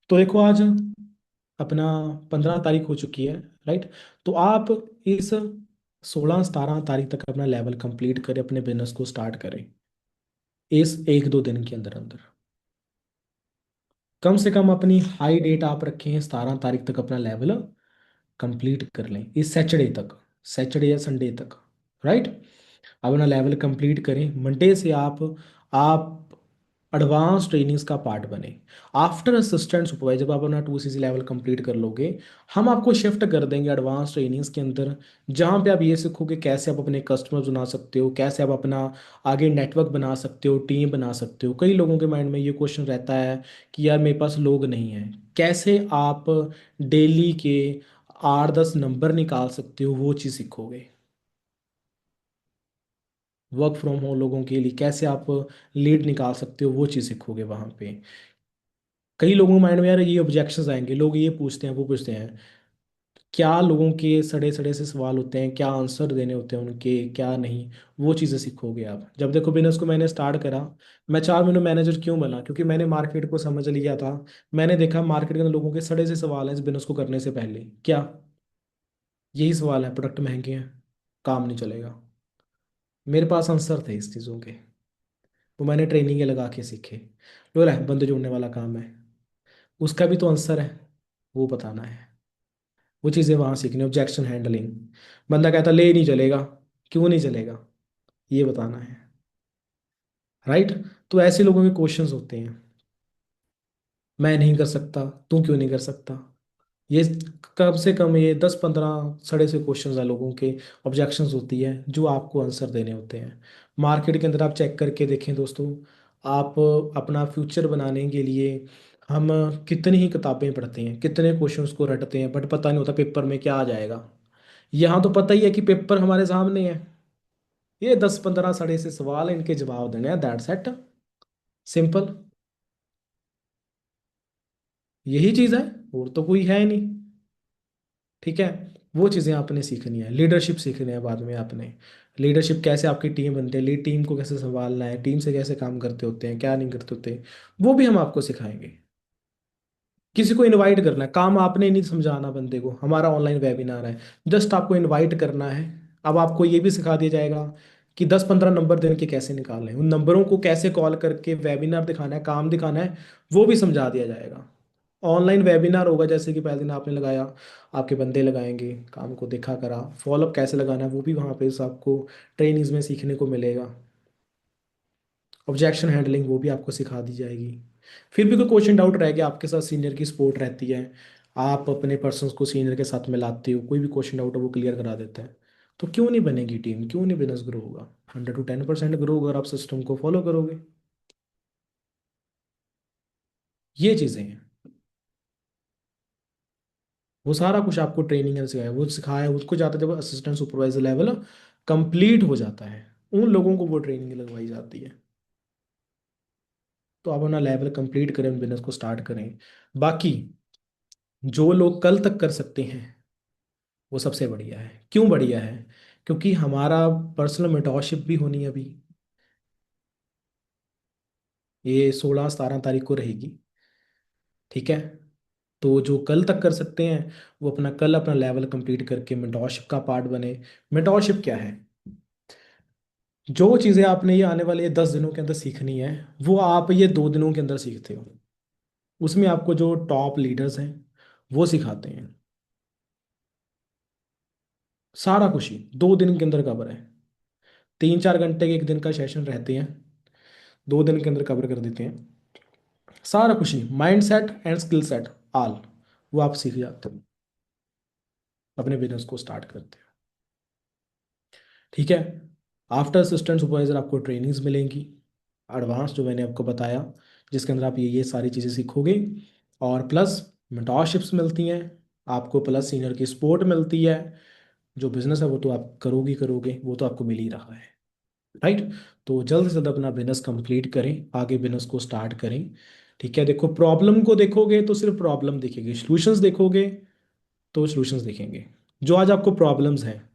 Speaker 2: तो देखो, आज अपना 15 तारीख हो चुकी है, राइट। तो आप इस 16-17 तारीख तक अपना लेवल कंप्लीट करें, अपने बिजनेस को स्टार्ट करें, इस 1-2 दिन के अंदर अंदर। कम से कम अपनी हाई डेट आप रखें, 17 तारीख तक अपना लेवल कंप्लीट कर लें, इस सैटरडे तक, सैटरडे या संडे तक, राइट। अपना लेवल कंप्लीट करें। मंडे से आप एडवांस ट्रेनिंग्स का पार्ट बने। आफ्टर असिस्टेंट सुपरवाइजर, जब आप अपना 2 सीसी लेवल कंप्लीट कर लोगे, हम आपको शिफ्ट कर देंगे एडवांस ट्रेनिंग्स के अंदर, जहाँ पे आप ये सीखोगे कैसे आप अपने कस्टमर्स बना सकते हो, कैसे आप अपना आगे नेटवर्क बना सकते हो, टीम बना सकते हो। कई लोगों के माइंड में ये क्वेश्चन रहता है कि यार मेरे पास लोग नहीं हैं, कैसे आप डेली के 8-10 नंबर निकाल सकते हो, वो चीज़ सीखोगे। वर्क फ्रॉम होम लोगों के लिए कैसे आप लीड निकाल सकते हो, वो चीज़ सीखोगे वहाँ पे। कई लोगों के माइंड में यार ये ऑब्जेक्शंस आएंगे, लोग ये पूछते हैं, वो पूछते हैं, क्या लोगों के सड़े सड़े से सवाल होते हैं, क्या आंसर देने होते हैं उनके, क्या नहीं, वो चीज़ें सीखोगे आप। जब देखो, बिजनेस को मैंने स्टार्ट करा, मैं 4 महीनों मैनेजर क्यों बना? क्योंकि मैंने मार्केट को समझ लिया था। मैंने देखा मार्केट के अंदर लोगों के सड़े से सवाल हैं इस बिजनेस को करने से पहले, क्या यही सवाल है, प्रोडक्ट महंगे हैं, काम नहीं चलेगा। मेरे पास आंसर थे इस चीज़ों के, वो मैंने ट्रेनिंग लगा के सीखे। जो है बंदे जोड़ने वाला काम है, उसका भी तो आंसर है, वो बताना है। वो चीज़ें वहाँ सीखनी, ऑब्जेक्शन हैंडलिंग। बंदा कहता ले नहीं चलेगा, क्यों नहीं चलेगा, ये बताना है, राइट। तो ऐसे लोगों के क्वेश्चंस होते हैं, मैं नहीं कर सकता, तू क्यों नहीं कर सकता, ये कम से कम ये 10-15 सड़े से क्वेश्चंस हैं लोगों के, ऑब्जेक्शंस होती है जो आपको आंसर देने होते हैं। मार्केट के अंदर आप चेक करके देखें दोस्तों, आप अपना फ्यूचर बनाने के लिए हम कितनी ही किताबें पढ़ते हैं, कितने क्वेश्चंस को रटते हैं, बट पता नहीं होता पेपर में क्या आ जाएगा। यहाँ तो पता ही है कि पेपर हमारे सामने है, ये 10-15 सड़े से सवाल हैं, इनके जवाब देने हैं, दैट्स इट, सिंपल। यही चीज़ है, और तो कोई है नहीं। ठीक है, वो चीज़ें आपने सीखनी है। लीडरशिप सीखनी है बाद में आपने। लीडरशिप कैसे आपकी टीम बनती है, लीड टीम को कैसे संभालना है, टीम से कैसे काम करते होते हैं, क्या नहीं करते होते, वो भी हम आपको सिखाएंगे। किसी को इनवाइट करना है, काम आपने नहीं समझाना बंदे को, हमारा ऑनलाइन वेबिनार है, जस्ट आपको इनवाइट करना है। अब आपको ये भी सिखा दिया जाएगा कि 10-15 नंबर दिन के कैसे निकालने हैं, उन नंबरों को कैसे कॉल करके वेबिनार दिखाना है, काम दिखाना है, वो भी समझा दिया जाएगा। ऑनलाइन वेबिनार होगा, जैसे कि पहले दिन आपने लगाया, आपके बंदे लगाएंगे, काम को देखा करा, फॉलोअप कैसे लगाना है वो भी वहाँ पे आपको ट्रेनिंग्स में सीखने को मिलेगा। ऑब्जेक्शन हैंडलिंग वो भी आपको सिखा दी जाएगी। फिर भी कोई क्वेश्चन डाउट रह गया, आपके साथ सीनियर की सपोर्ट रहती है, आप अपने पर्सन्स को सीनियर के साथ मिलाते हो, कोई भी क्वेश्चन डाउट है वो क्लियर करा देता है। तो क्यों नहीं बनेगी टीम, क्यों नहीं बिजनेस ग्रो होगा? 100 to 10% ग्रो होगा अगर आप सिस्टम को फॉलो करोगे। ये चीज़ें हैं, वो सारा कुछ आपको ट्रेनिंग में सिखाया, वो सिखाया उसको जाता है जब असिस्टेंट सुपरवाइजर लेवल कंप्लीट हो जाता है, उन लोगों को वो ट्रेनिंग लगवाई जाती है। तो आप अपना लेवल कंप्लीट करें, बिजनेस को स्टार्ट करें। बाकी जो लोग कल तक कर सकते हैं वो सबसे बढ़िया है। क्यों बढ़िया है? क्योंकि हमारा पर्सनल मेंटोरशिप भी होनी है अभी, ये 16-17 तारीख को रहेगी। ठीक है, तो जो कल तक कर सकते हैं वो अपना कल अपना लेवल कंप्लीट करके मेंटोरशिप का पार्ट बने। मेंटोरशिप क्या है? जो चीज़ें आपने ये आने वाले 10 दिनों के अंदर सीखनी है, वो आप ये 2 दिनों के अंदर सीखते हो। उसमें आपको जो टॉप लीडर्स हैं वो सिखाते हैं, सारा कुछ ही 2 दिन के अंदर कवर है। 3-4 घंटे के एक दिन का सेशन रहते हैं, 2 दिन के अंदर कवर कर देते हैं सारा कुछ ही। Mind set and skill set all वो आप सीख जाते हो, अपने बिजनेस को स्टार्ट करते हो। ठीक है, आफ्टर असिस्टेंट सुपरवाइजर आपको ट्रेनिंग्स मिलेंगी एडवांस, जो मैंने आपको बताया, जिसके अंदर आप ये सारी चीज़ें सीखोगे। और प्लस मेंटोरशिप्स मिलती हैं आपको, प्लस सीनियर की सपोर्ट मिलती है। जो बिजनेस है वो तो आप करोगे ही करोगे, वो तो आपको मिल ही रहा है। राइट, तो जल्द से जल्द अपना बिजनेस कंप्लीट करें, आगे बिजनेस को स्टार्ट करें। ठीक है, देखो प्रॉब्लम को देखोगे तो सिर्फ प्रॉब्लम दिखेगी, सॉल्यूशंस देखोगे तो सॉल्यूशंस दिखेंगे। जो आज आपको प्रॉब्लम्स हैं,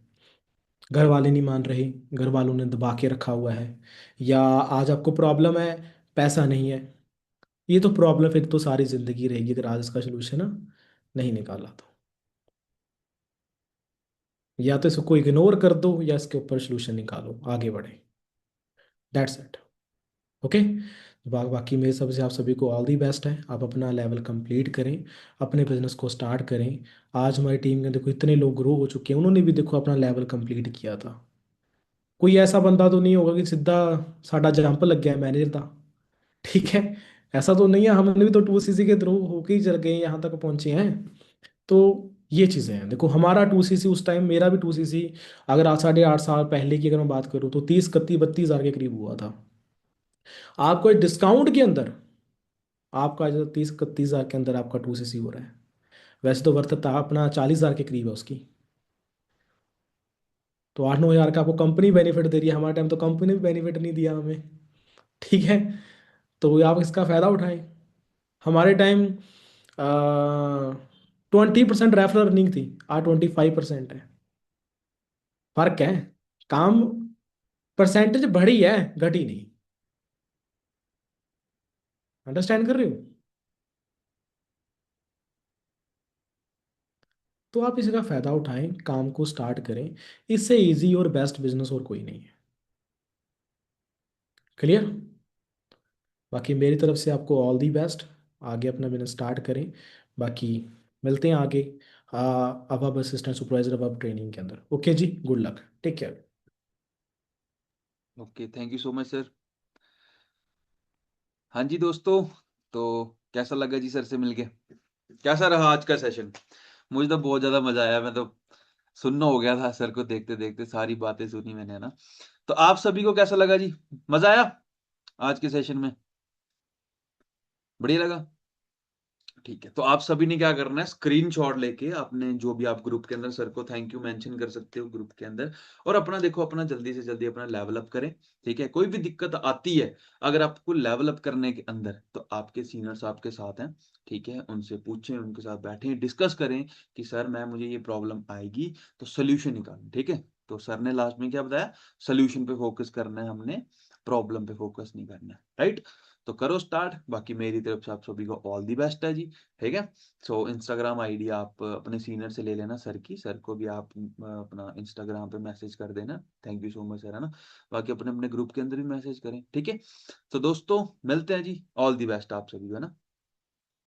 Speaker 2: घर वाले नहीं मान रहे, घर वालों ने दबा के रखा हुआ है, या आज आपको प्रॉब्लम है पैसा नहीं है, ये तो प्रॉब्लम फिर तो सारी ज़िंदगी रहेगी अगर आज इसका सलूशन ना नहीं निकाला तो। या तो इसको इग्नोर कर दो या इसके ऊपर सलूशन निकालो, आगे बढ़े। That's it. ओके, बाकी मेरे सबसे आप सभी को ऑल दी बेस्ट है। आप अपना लेवल कंप्लीट करें, अपने बिजनेस को स्टार्ट करें। आज हमारी टीम में देखो इतने लोग ग्रो हो चुके हैं, उन्होंने भी देखो अपना लेवल कंप्लीट किया था। कोई ऐसा बंदा तो नहीं होगा कि सीधा साडा जंप लग गया मैनेजर था। ठीक है, ऐसा तो नहीं है, हमने भी तो 2CC के थ्रू होके ही चल गए यहाँ तक पहुंचे हैं। तो ये चीज़ें हैं, देखो हमारा 2CC उस टाइम, मेरा भी 2CC अगर आज 8.5 साल पहले की अगर मैं बात करूँ तो 30-31-32 हज़ार के करीब हुआ था। आपको डिस्काउंट के अंदर आपका जो 30-31 हज़ार के अंदर आपका 2CC हो रहा है। वैसे तो वर्थ था अपना 40 हज़ार के करीब है उसकी। तो 8-9 हज़ार का आपको कंपनी बेनिफिट दे रही है, हमारे टाइम तो कंपनी भी बेनिफिट नहीं दिया हमें। ठीक है, तो आप इसका फ़ायदा उठाएं। हमारे टाइम 20% रेफरल अर्निंग थी, आज 25% है। फर्क है, काम परसेंटेज बढ़ी है, घटी नहीं। अंडरस्टैंड कर रहे हो? तो आप इसका फ़ायदा उठाएं, काम को स्टार्ट करें। इससे इजी और बेस्ट बिजनेस और कोई नहीं है। क्लियर? बाकी मेरी तरफ से आपको ऑल दी बेस्ट, आगे अपना बिजनेस स्टार्ट करें। बाकी मिलते हैं आगे, अब आप असिस्टेंट सुपरवाइजर, अब आप ट्रेनिंग के अंदर। ओके जी, good luck, take care.
Speaker 1: Okay, thank you so much sir. हाँ जी दोस्तों, तो कैसा लगा जी सर से मिलके? कैसा रहा आज का सेशन? मुझे तो बहुत ज़्यादा मज़ा आया, मैं तो सुन्न हो गया था सर को देखते-देखते, सारी बातें सुनी मैंने, है ना? तो आप सभी को कैसा लगा जी? मज़ा आया आज के सेशन में? बढ़िया लगा? ठीक है, तो आप सभी ने क्या करना है, स्क्रीनशॉट लेके अपने जो भी आप ग्रुप के अंदर सर को थैंक यू मेंशन कर सकते हो ग्रुप के अंदर, और अपना देखो अपना जल्दी से जल्दी अपना लेवल अप करें। ठीक है, कोई भी दिक्कत आती है अगर आपको लेवल अप करने के अंदर, तो आपके सीनियर्स आपके साथ हैं। ठीक है, उनसे पूछें, उनके साथ बैठें, डिस्कस करें कि सर मैं मुझे ये प्रॉब्लम आएगी, तो सोल्यूशन निकालें। ठीक है, तो सर ने लास्ट में क्या बताया, सोल्यूशन पे फोकस करना है हमने, प्रॉब्लम पे फोकस नहीं करना है। राइट, तो करो स्टार्ट। बाकी मेरी तरफ से आप सभी को ऑल दी बेस्ट है जी। ठीक है, सो इंस्टाग्राम आईडी आप अपने सीनियर से ले लेना सर की, सर को भी आप अपना इंस्टाग्राम पे मैसेज कर देना, thank you so much sir, है ना। बाकी अपने अपने ग्रुप के अंदर भी मैसेज करें। ठीक है, तो दोस्तों मिलते हैं जी, ऑल दी बेस्ट आप सभी को, है ना।